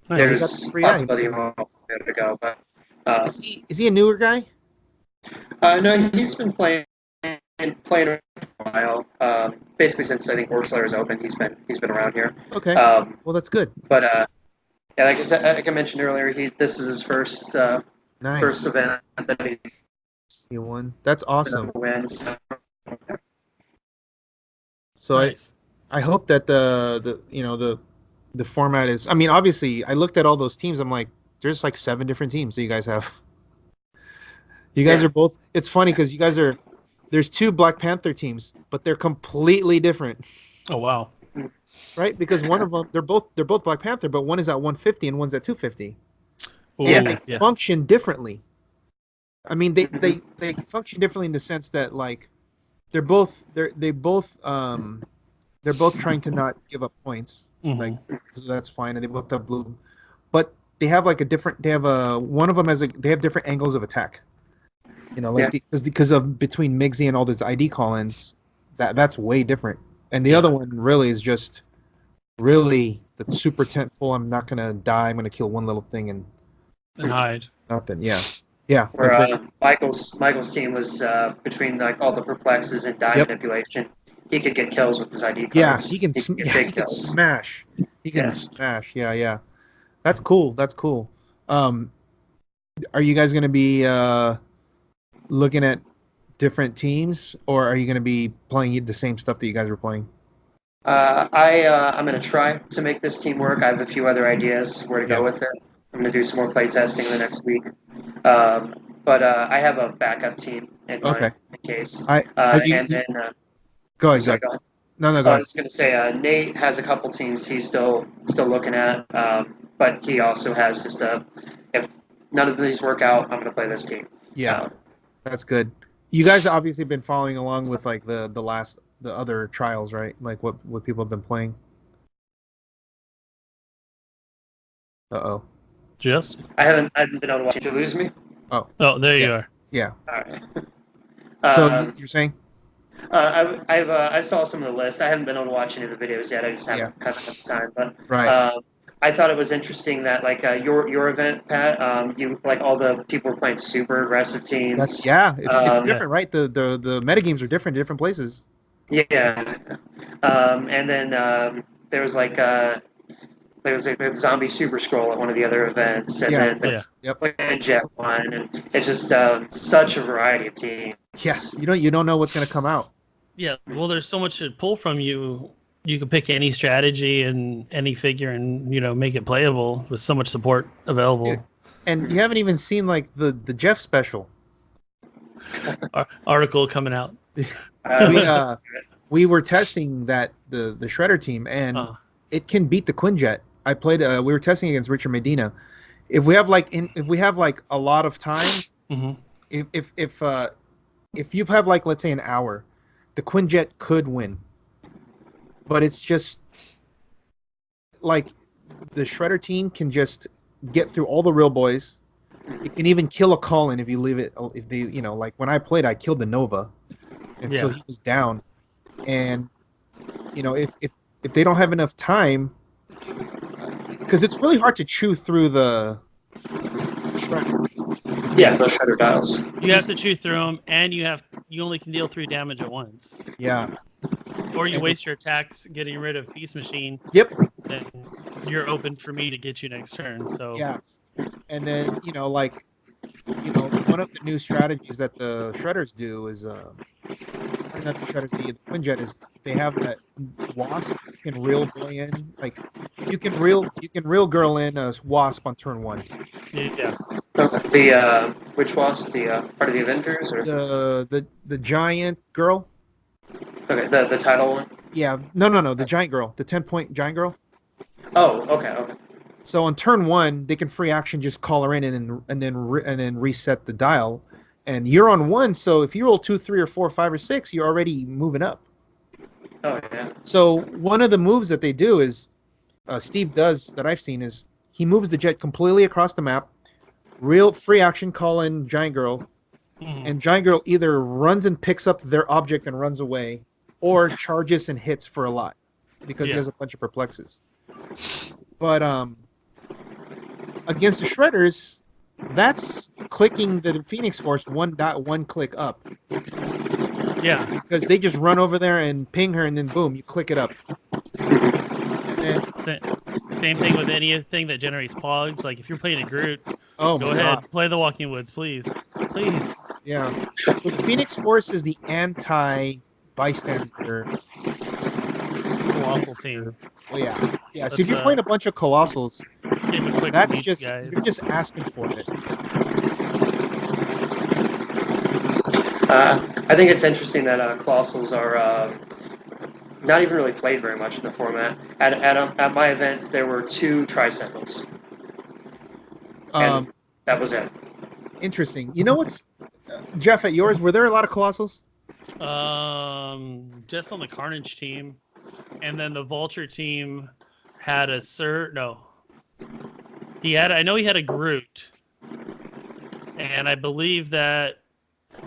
Speaker 3: There's a possibility he won't be able to go, but
Speaker 2: is he a newer guy?
Speaker 3: No, he's been playing for a while. Basically since I think Lair is open, he's been around here.
Speaker 2: Okay. Well, that's good.
Speaker 3: But yeah, like I said, like I mentioned earlier, this is his first first event that he's
Speaker 2: won. That's awesome.
Speaker 3: Wins.
Speaker 2: So nice. I hope that the the format is. I mean, obviously, I looked at all those teams. I'm like, there's like 7 different teams that you guys have. You guys are both. It's funny because you guys are. There's 2 Black Panther teams, but they're completely different.
Speaker 1: Oh wow!
Speaker 2: Right? Because one of them, they're both Black Panther, but one is at 150 and one's at 250.
Speaker 1: Ooh,
Speaker 2: And they function differently. I mean, they function differently in the sense that like they're both trying to not give up points. Like so that's fine, and they both have blue, but they have like a different. They have one of them they have different angles of attack. You know, like because of between Migsy and all those ID call-ins, that's way different. And the other one really is just really the super tentpole. I'm not gonna die. I'm gonna kill one little thing and
Speaker 1: hide.
Speaker 2: Nothing. Yeah.
Speaker 3: Where Michael's team was between like all the perplexes and die manipulation. He could get kills with his ID cards.
Speaker 2: Yeah, he can smash. He can smash. Yeah. That's cool. Are you guys gonna be looking at different teams, or are you gonna be playing the same stuff that you guys were playing?
Speaker 3: I'm gonna try to make this team work. I have a few other ideas where to go with it. I'm gonna do some more play testing in the next week. But I have a backup team in mind in case.
Speaker 2: Go ahead.
Speaker 3: Go
Speaker 2: No, go
Speaker 3: I
Speaker 2: ahead.
Speaker 3: was going to say Nate has a couple teams he's still looking at, but he also has just if none of these work out, I'm going to play this team.
Speaker 2: Yeah, that's good. You guys obviously been following along with like the other trials, right? Like what people have been playing. Uh-oh.
Speaker 1: Just?
Speaker 3: I haven't been able to watch. Did you lose me?
Speaker 1: Oh, there you are.
Speaker 2: Yeah.
Speaker 3: All right.
Speaker 2: So you're saying?
Speaker 3: I saw some of the list. I haven't been able to watch any of the videos yet. I just haven't had enough time. But I thought it was interesting that like your event, Pat, you like all the people were playing super aggressive teams.
Speaker 2: It's different, right? The metagames are different in different places.
Speaker 3: Yeah. And then there was like a zombie super scroll at one of the other events, and then Jet one, and it's just such a variety of teams.
Speaker 2: Yeah, you don't know what's going to come out.
Speaker 1: Yeah, well, there's so much to pull from you. You can pick any strategy and any figure, and make it playable with so much support available.
Speaker 2: Dude. And you haven't even seen like the Jeff special
Speaker 1: article coming out.
Speaker 2: We were testing that the Shredder team, and it can beat the Quinjet. I played. We were testing against Richard Medina. If we have like a lot of time, if you have like let's say an hour, the Quinjet could win. But it's just like the Shredder team can just get through all the real boys. It can even kill a call-in if you leave it. If they, like when I played, I killed the Nova, and so he was down. And if they don't have enough time, because it's really hard to chew through the Shredder.
Speaker 3: Yeah, those Shredder dials.
Speaker 1: You have to chew through them, and you only can deal 3 damage at once.
Speaker 2: Yeah.
Speaker 1: Or you waste your attacks getting rid of Beast Machine.
Speaker 2: Yep.
Speaker 1: Then you're open for me to get you next turn. So
Speaker 2: yeah. And then one of the new strategies that the Shredders do is not the Shredders, the Quinjet is they have that Wasp you can reel boy in, like you can reel girl in a Wasp on turn 1.
Speaker 3: Yeah. The which Wasp? The part of the Avengers or
Speaker 2: the giant girl?
Speaker 3: Okay, the title one.
Speaker 2: Yeah, no, the giant girl, the 10-point giant girl.
Speaker 3: Oh, okay.
Speaker 2: So on turn 1, they can free action just call her in and then reset the dial, and you're on 1. So if you roll 2, 3, or 4, 5, or 6, you're already moving up.
Speaker 3: Oh yeah.
Speaker 2: So one of the moves that they do is Steve does that I've seen is he moves the jet completely across the map, real free action call in giant girl, and giant girl either runs and picks up their object and runs away, or charges and hits for a lot because he has a bunch of perplexes. But against the Shredders, that's clicking the Phoenix Force 1 click up.
Speaker 1: Yeah.
Speaker 2: Because they just run over there and ping her, and then boom, you click it up.
Speaker 1: Same thing with anything that generates pogs. Like if you're playing a Groot, go ahead, play the Walking Woods, please.
Speaker 2: Yeah. So the Phoenix Force is the anti-bystander.
Speaker 1: Colossal team.
Speaker 2: Oh yeah. Yeah, so if you're playing a bunch of Colossals, that's just you're just asking for it.
Speaker 3: I think it's interesting that Colossals are not even really played very much in the format. At my events, there were 2 Tricycles. And that was it.
Speaker 2: Interesting. You know what's Jeff, at yours, were there a lot of Colossals?
Speaker 1: Just on the Carnage team, and then the Vulture team had a I know he had a Groot, and I believe that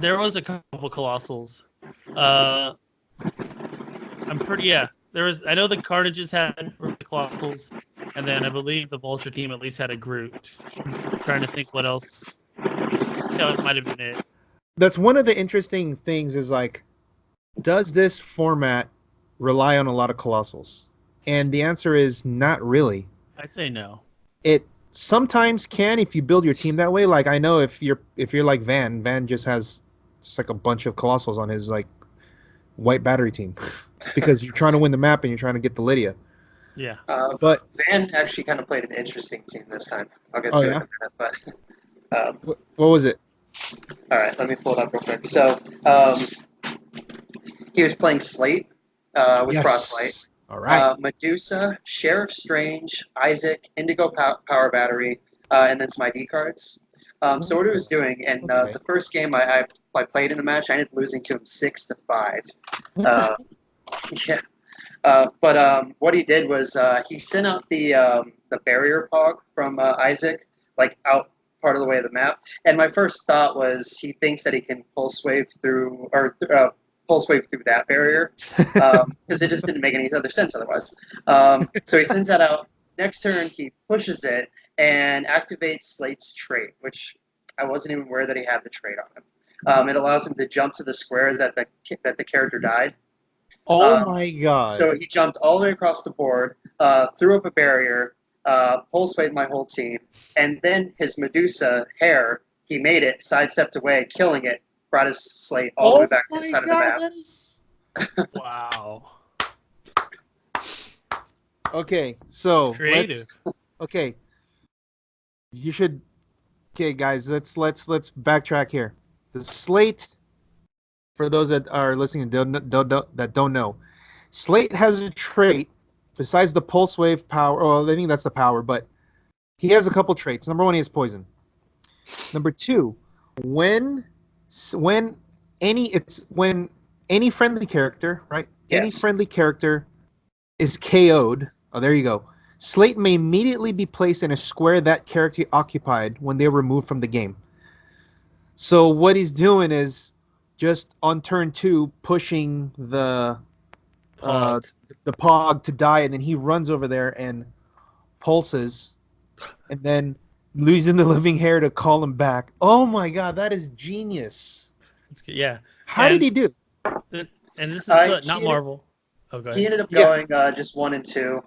Speaker 1: there was a couple Colossals. There was. I know the Carnages had Colossals, and then I believe the Vulture team at least had a Groot. I'm trying to think what else. That might have been it.
Speaker 2: That's one of the interesting things is like, does this format rely on a lot of Colossals? And the answer is not really.
Speaker 1: I'd say no.
Speaker 2: It sometimes can if you build your team that way. Like I know if you're like Van just has just like a bunch of Colossals on his like white battery team because you're trying to win the map and you're trying to get the Lydia.
Speaker 1: Yeah.
Speaker 3: But Van actually kind of played an interesting team this time. I'll get to it in a minute, but
Speaker 2: what was it?
Speaker 3: All right, let me pull it up real quick. So he was playing Slate with Frostlight.
Speaker 2: All right.
Speaker 3: Medusa, Sheriff Strange, Isaac, Indigo Power Battery, and then some ID cards. So what he was doing, and the first game I played in the match, I ended up losing to him 6-5. Yeah. But what he did was he sent out the barrier pog from Isaac, like out part of the way of the map. And my first thought was he thinks that he can pulse wave through that barrier because it just didn't make any other sense otherwise. So he sends that out. Next turn, he pushes it and activates Slate's trait, which I wasn't even aware that he had the trait on him. It allows him to jump to the square that the character died.
Speaker 2: Oh my god!
Speaker 3: So he jumped all the way across the board, threw up a barrier, pulse waved my whole team, and then his Medusa hair, he made it, sidestepped away, killing it, brought his Slate all the way back to the side of the map.
Speaker 1: Wow.
Speaker 2: Okay, so
Speaker 1: creative.
Speaker 2: Okay, you should. Okay, guys, let's backtrack here. The Slate. For those that are listening that don't know, Slate has a trait besides the pulse wave power. Well, I think that's the power, but he has a couple traits. Number 1, he has poison. Number 2, when any friendly character, right?
Speaker 3: Yes.
Speaker 2: Any friendly character is KO'd. Oh, there you go. Slate may immediately be placed in a square that character occupied when they were removed from the game. So what he's doing is just on turn 2, pushing the pog to die, and then he runs over there and pulses, and then losing the living hair to call him back. Oh my god, that is genius!
Speaker 1: Yeah.
Speaker 2: How did he do?
Speaker 1: And this is not Marvel. Oh, go ahead.
Speaker 3: He ended up going just 1 and 2.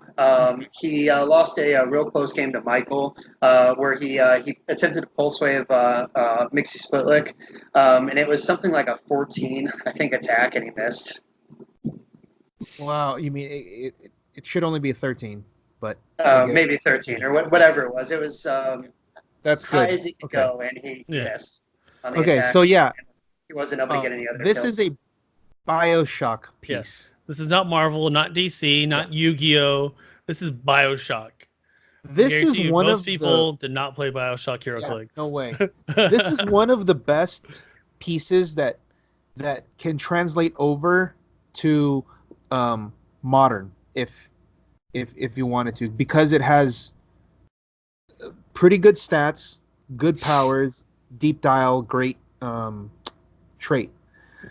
Speaker 3: He lost a real close game to Michael, where he attempted to pulse wave Mixie Splitlick, and it was something like a 14, I think, attack, and he missed.
Speaker 2: Wow, you mean it should only be a 13, but
Speaker 3: maybe 13 or whatever it was. It was
Speaker 2: that's
Speaker 3: high
Speaker 2: good.
Speaker 3: as he could go, and he missed. On the
Speaker 2: okay,
Speaker 3: attack,
Speaker 2: so yeah,
Speaker 3: he wasn't able to get any other.
Speaker 2: This
Speaker 3: kills.
Speaker 2: is a BioShock piece.
Speaker 1: Yes. This is not Marvel, not DC, not Yu-Gi-Oh! This is BioShock.
Speaker 2: This is one
Speaker 1: most
Speaker 2: of
Speaker 1: people did not play BioShock Heroclix.
Speaker 2: No way. This is one of the best pieces that can translate over to modern if you wanted to, because it has pretty good stats, good powers, deep dial, great trait.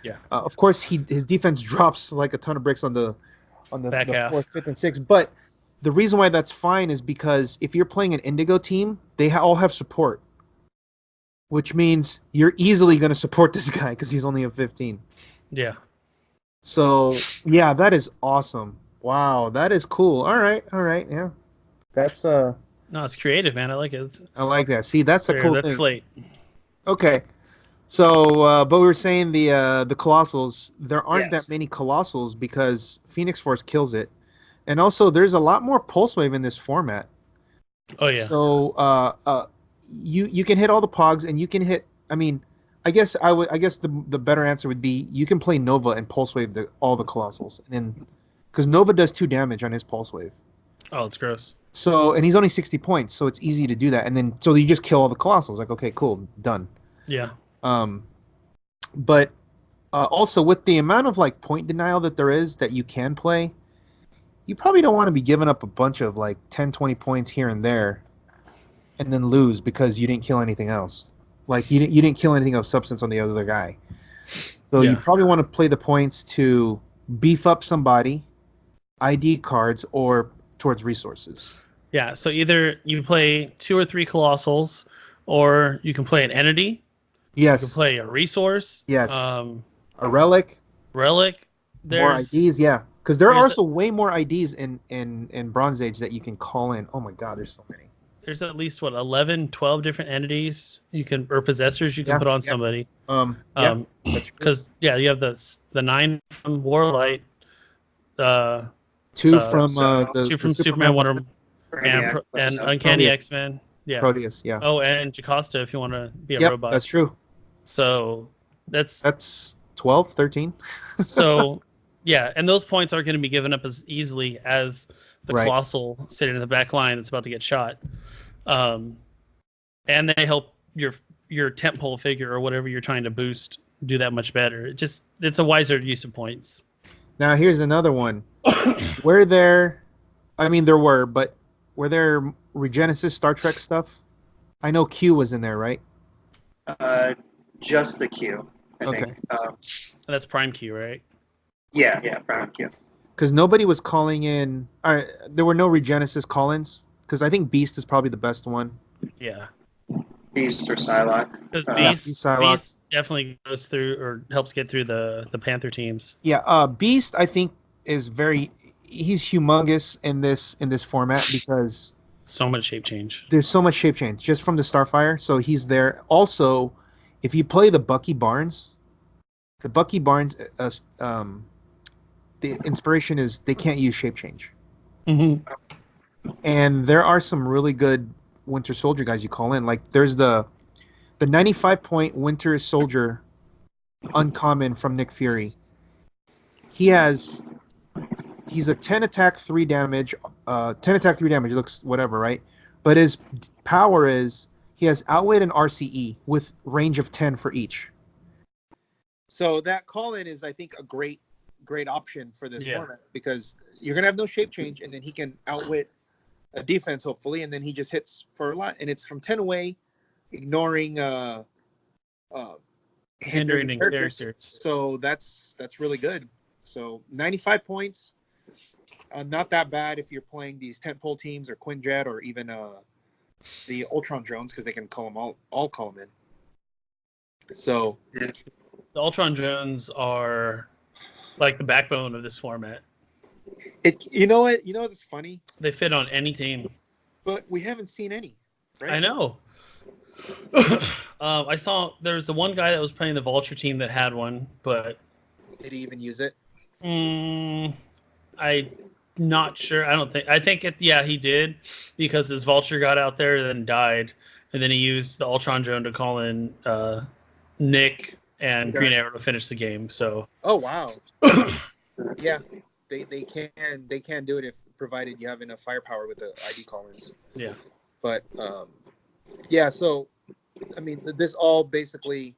Speaker 1: Yeah.
Speaker 2: Of course, his defense drops like a ton of bricks on the
Speaker 1: Back half.
Speaker 2: 4th, 5th, and 6th. But the reason why that's fine is because if you're playing an Indigo team, they all have support, which means you're easily going to support this guy because he's only a 15.
Speaker 1: Yeah.
Speaker 2: So yeah, that is awesome. Wow, that is cool. All right, yeah. That's
Speaker 1: No, it's creative, man. I like it.
Speaker 2: I like that. See, that's a cool
Speaker 1: that's
Speaker 2: thing.
Speaker 1: Slate.
Speaker 2: Okay. So, but we were saying the Colossals. There aren't that many Colossals because Phoenix Force kills it. And also, there's a lot more pulse wave in this format.
Speaker 1: Oh yeah.
Speaker 2: So you can hit all the pogs, and you can hit. I mean, I guess the better answer would be you can play Nova and pulse wave all the colossals, and then because Nova does 2 damage on his pulse wave.
Speaker 1: Oh, it's gross.
Speaker 2: So, and he's only 60 points, so it's easy to do that. And then so you just kill all the colossals. Like, okay, cool, done.
Speaker 1: Yeah.
Speaker 2: But also with the amount of like point denial that there is that you can play, you probably don't want to be giving up a bunch of like 10, 20 points here and there, and then lose because you didn't kill anything else. Like you didn't kill anything of substance on the other guy. So you probably want to play the points to beef up somebody, ID cards, or towards resources.
Speaker 1: Yeah, so either you play 2 or 3 colossals, or you can play an entity.
Speaker 2: Yes.
Speaker 1: You can play a resource.
Speaker 2: Yes. A relic.
Speaker 1: Relic.
Speaker 2: More IDs, yeah. Because there are also way more IDs in Bronze Age that you can call in. Oh my god, there's so many.
Speaker 1: There's at least 11, 12 different entities or possessors you can put on somebody. Because you have the 9 from Warlight,
Speaker 2: 2 from
Speaker 1: Superman, Wonder Woman, and Uncanny X-Men. Yeah.
Speaker 2: Proteus, yeah.
Speaker 1: Oh, and Jocasta if you want to be a robot.
Speaker 2: That's true.
Speaker 1: So that's
Speaker 2: 12, 13.
Speaker 1: So yeah, and those points aren't going to be given up as easily as the Colossal sitting in the back line that's about to get shot. And they help your tentpole figure or whatever you're trying to boost do that much better. It's a wiser use of points.
Speaker 2: Now here's another one. Were there Regenesis Star Trek stuff? I know Q was in there, right?
Speaker 3: Just the Q. I think.
Speaker 1: That's Prime Q, right?
Speaker 3: Yeah, Prime Q.
Speaker 2: Because nobody was calling in. There were no Regenesis call-ins. Because I think Beast is probably the best one.
Speaker 1: Yeah.
Speaker 3: Beast or Psylocke. Because
Speaker 1: Beast definitely goes through or helps get through the Panther teams.
Speaker 2: Yeah, Beast I think is he's humongous in this format because
Speaker 1: so much shape change.
Speaker 2: There's so much shape change just from the Starfire, so he's there. Also, if you play the Bucky Barnes, the inspiration is they can't use shape change.
Speaker 1: Mm-hmm.
Speaker 2: And there are some really good Winter Soldier guys you call in. Like there's the 95-point Winter Soldier uncommon from Nick Fury. He's a 10 attack 3 damage. 10 attack 3 damage looks whatever, right? But his power is he has outwit and RCE with range of 10 for each. So that call in is I think a great option for this format because you're gonna have no shape change and then he can outwit a defense hopefully, and then he just hits for a lot, and it's from 10 away, ignoring hindering characters. So that's really good. So 95 points, not that bad if you're playing these tentpole teams or Quinjet or even the Ultron drones because they can call them all call them in. So
Speaker 1: the Ultron drones are like the backbone of this format.
Speaker 2: You know what's funny?
Speaker 1: They fit on any team,
Speaker 2: but we haven't seen any. Right?
Speaker 1: I know. I saw there's the one guy that was playing the Vulture team that had one, but
Speaker 2: did he even use it?
Speaker 1: I'm not sure. I think he did because his Vulture got out there and then died, and then he used the Ultron drone to call in Nick and Green Arrow to finish the game. So.
Speaker 2: Oh wow. Yeah. They can do it if provided you have enough firepower with the ID call-ins.
Speaker 1: Yeah.
Speaker 2: But so I mean this all basically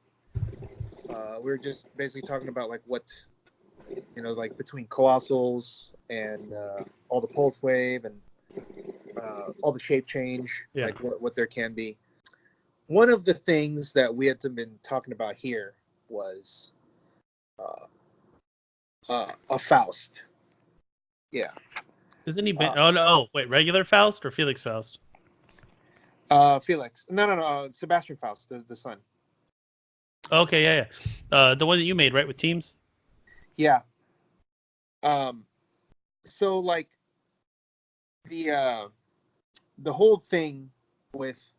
Speaker 2: we're just basically talking about like what like between colossals and all the pulse wave and all the shape change, like what there can be. One of the things that we had been talking about here was a Faust. Yeah.
Speaker 1: Isn't he? Wait, regular Faust or Felix Faust?
Speaker 2: Felix. No. Sebastian Faust, the son.
Speaker 1: Okay, yeah. The one that you made, right, with teams?
Speaker 2: Yeah. So like the whole thing with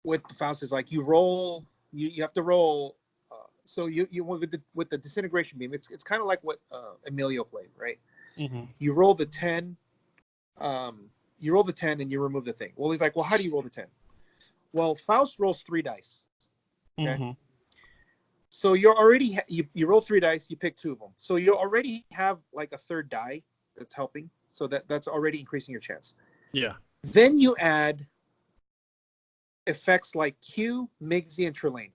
Speaker 2: the Faust is like you roll. You have to roll. So you with the disintegration beam, it's kind of like what Emilio played, right?
Speaker 1: Mm-hmm.
Speaker 2: You roll the 10 you roll the 10 and you remove the thing. Well, he's like, well, how do you roll the 10? Well, Faust rolls 3 dice. Okay.
Speaker 1: Mm-hmm.
Speaker 2: So you're already you roll 3 dice, you pick 2 of them. So you already have like a third die that's helping. So that's already increasing your chance.
Speaker 1: Yeah.
Speaker 2: Then you add effects like Q, Migsy, and Trelane.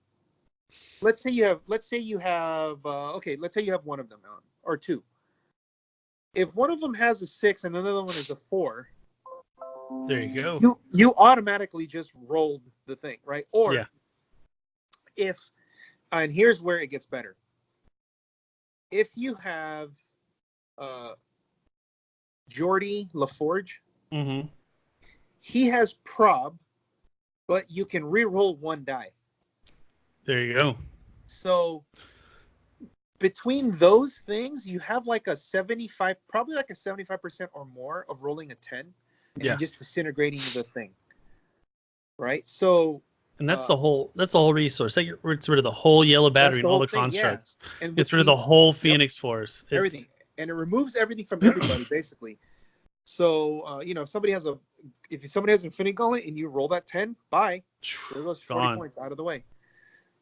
Speaker 2: Let's say you have one of them on, or 2. If one of them has a 6 and another one is a 4,
Speaker 1: there you go.
Speaker 2: You automatically just rolled the thing, right? Or if, and here's where it gets better. If you have Jordy LaForge,
Speaker 1: mm-hmm.
Speaker 2: he has prob, but you can re-roll 1 die.
Speaker 1: There you go.
Speaker 2: So between those things, you have like a 75, probably like a 75% or more of rolling a 10 and just disintegrating the thing. Right? So
Speaker 1: and that's the whole resource. That gets rid of the whole yellow battery and all the constructs.
Speaker 2: Yeah. And
Speaker 1: gets rid of the whole Phoenix Force.
Speaker 2: Everything. And it removes everything from everybody, basically. So if somebody has Infinity Gauntlet and you roll that 10, bye. There goes 40 points out of the way.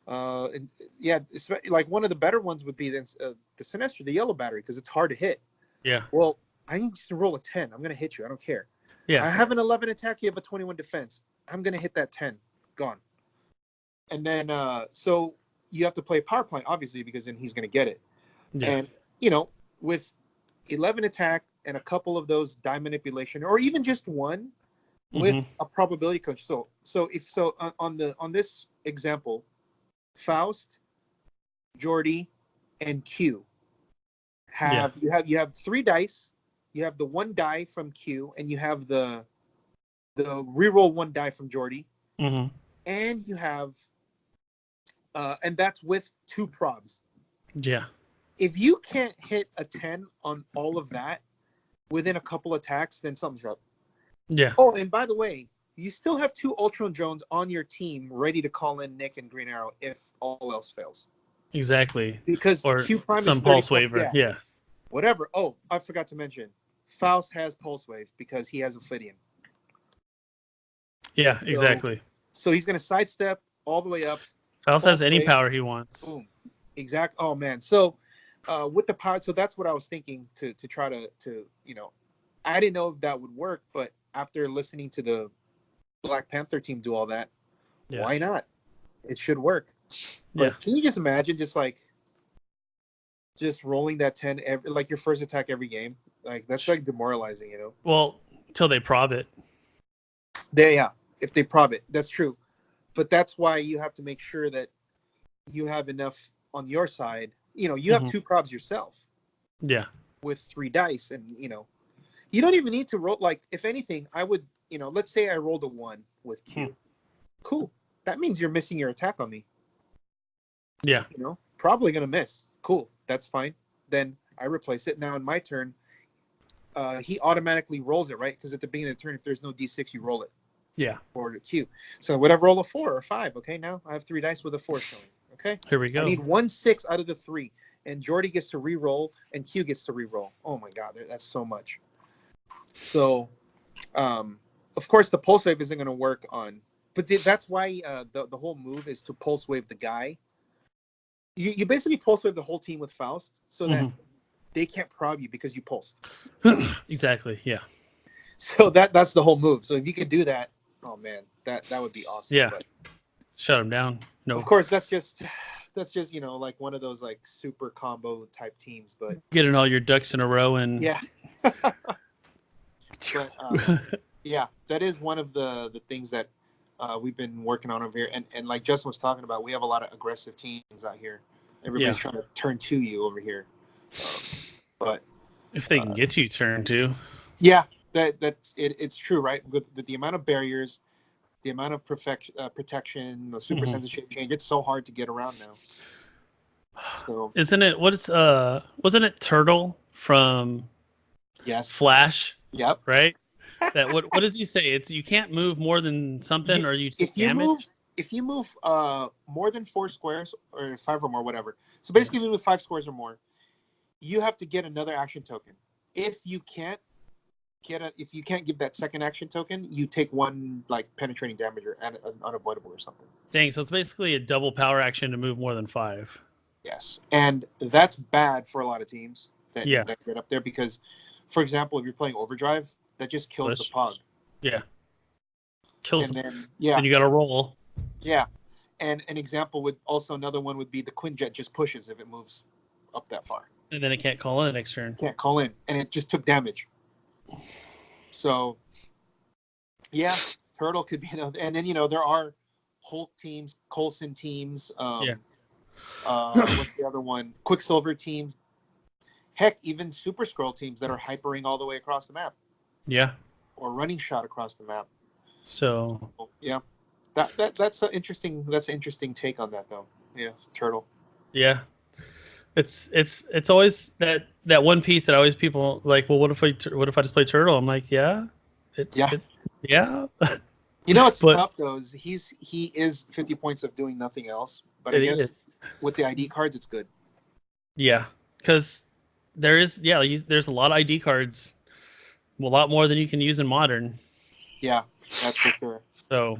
Speaker 2: And it's like one of the better ones would be the Sinestro, the yellow battery, because it's hard to hit.
Speaker 1: Yeah.
Speaker 2: Well, I need to roll a 10. I'm gonna hit you. I don't care.
Speaker 1: Yeah.
Speaker 2: I have an 11 attack. You have a 21 defense. I'm gonna hit that 10. Gone. And then so you have to play power plant, obviously, because then he's gonna get it. Yeah. And with 11 attack and a couple of those die manipulation, or even just one with a probability coach. So on this example, Faust, Jordy, and Q you have 3 dice. You have the 1 die from Q, and you have the reroll 1 die from Jordy, and you have and that's with 2 probs.
Speaker 1: Yeah.
Speaker 2: If you can't hit a 10 on all of that within a couple attacks, then something's up.
Speaker 1: Yeah.
Speaker 2: Oh, and by the way, you still have 2 Ultron drones on your team ready to call in Nick and Green Arrow if all else fails.
Speaker 1: Exactly.
Speaker 2: Because Q Prime
Speaker 1: some
Speaker 2: is
Speaker 1: pulse waver. Yeah.
Speaker 2: Whatever. Oh, I forgot to mention. Faust has pulse wave because he has Ophidian.
Speaker 1: Yeah, exactly.
Speaker 2: So he's going to sidestep all the way up.
Speaker 1: Faust has any power he wants.
Speaker 2: Boom. Exact. Oh man. So with the power, so that's what I was thinking to try to I didn't know if that would work, but after listening to the Black Panther team do all that, why not? It should work. But can you just imagine just rolling that 10 like your first attack every game? Like that's like demoralizing,
Speaker 1: Well, till they prob it.
Speaker 2: If they prob it, that's true. But that's why you have to make sure that you have enough on your side. You have 2 probs yourself.
Speaker 1: Yeah.
Speaker 2: With 3 dice, and you don't even need to roll. Like if anything, I would, let's say I rolled a 1 with Q. Cool. That means you're missing your attack on me.
Speaker 1: Yeah.
Speaker 2: Probably gonna miss. Cool. That's fine. Then I replace it. Now in my turn, he automatically rolls it, right? Because at the beginning of the turn, if there's no D6, you roll it.
Speaker 1: Yeah.
Speaker 2: Or the Q. So whatever, roll a 4 or 5. Okay, now I have 3 dice with a 4 showing. Okay.
Speaker 1: Here we go.
Speaker 2: I need 1 6 out of the 3, and Jordy gets to re-roll, and Q gets to re-roll. Oh my God, that's so much. So, of course, the pulse wave isn't going to work on, but that's why the whole move is to pulse wave the guy. You basically pulse wave the whole team with Faust, so that they can't prob you because you pulsed.
Speaker 1: Exactly. Yeah.
Speaker 2: So that's the whole move. So if you could do that, oh man, that would be awesome.
Speaker 1: Yeah.
Speaker 2: But,
Speaker 1: shut him down. No.
Speaker 2: Of course, that's just like one of those like super combo type teams. But
Speaker 1: getting all your ducks in a row and
Speaker 2: But, that is one of the things that we've been working on over here. And like Justin was talking about, we have a lot of aggressive teams out here. Everybody's trying to turn to you over here. But
Speaker 1: if they can get you turned to.
Speaker 2: Yeah, that's it. It's true, right? With the amount of barriers, the amount of protection, the super sensitive shape change, it's so hard to get around now. So
Speaker 1: wasn't it Turtle from Flash?
Speaker 2: Yep.
Speaker 1: Right? That what does he say? It's you can't move more than something or you take damage?
Speaker 2: If you move more than 4 squares or 5 or more, whatever. So basically if you move 5 squares or more, you have to get another action token. If you can't, if you can't give that second action token, you take 1 like penetrating damage or unavoidable or something.
Speaker 1: Dang, so it's basically a double power action to move more than 5.
Speaker 2: Yes, and that's bad for a lot of teams that get up there because, for example, if you're playing Overdrive, that just kills the Pog.
Speaker 1: Yeah. Kills
Speaker 2: and
Speaker 1: them.
Speaker 2: Then
Speaker 1: and you got to roll.
Speaker 2: Yeah, and an example another one would be the Quinjet just pushes if it moves up that far.
Speaker 1: And then it can't call in next turn.
Speaker 2: Can't call in, and it just took damage. So, yeah, Turtle could be another. And then there are Hulk teams, Coulson teams. What's the other one? Quicksilver teams. Heck, even Super Scroll teams that are hypering all the way across the map.
Speaker 1: Yeah.
Speaker 2: Or running shot across the map.
Speaker 1: So
Speaker 2: yeah, that's an interesting take on that though. Yeah, Turtle.
Speaker 1: Yeah, it's always that one piece that always people like. Well, what if I just play Turtle? I'm like, yeah.
Speaker 2: It's tough though. He is 50 points of doing nothing else, but I guess with the ID cards, it's good.
Speaker 1: Yeah, because there's a lot of ID cards, a lot more than you can use in Modern.
Speaker 2: Yeah, that's for sure.
Speaker 1: So,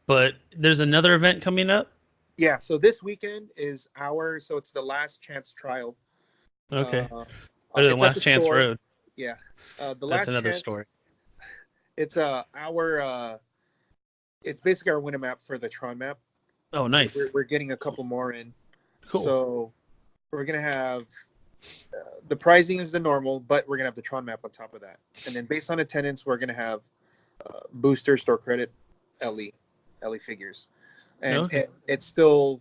Speaker 1: but there's another event coming up.
Speaker 2: Yeah, so this weekend is it's the Last Chance Trial.
Speaker 1: Okay. Better than Last Chance Road.
Speaker 2: Yeah.
Speaker 1: That's another story.
Speaker 2: It's it's basically our winner map for the Tron map.
Speaker 1: Oh, nice.
Speaker 2: So we're getting a couple more in.
Speaker 1: Cool.
Speaker 2: So we're gonna have the pricing is the normal, but we're gonna have the Tron map on top of that, and then based on attendance, we're gonna have booster store credit, LE figures, and it's still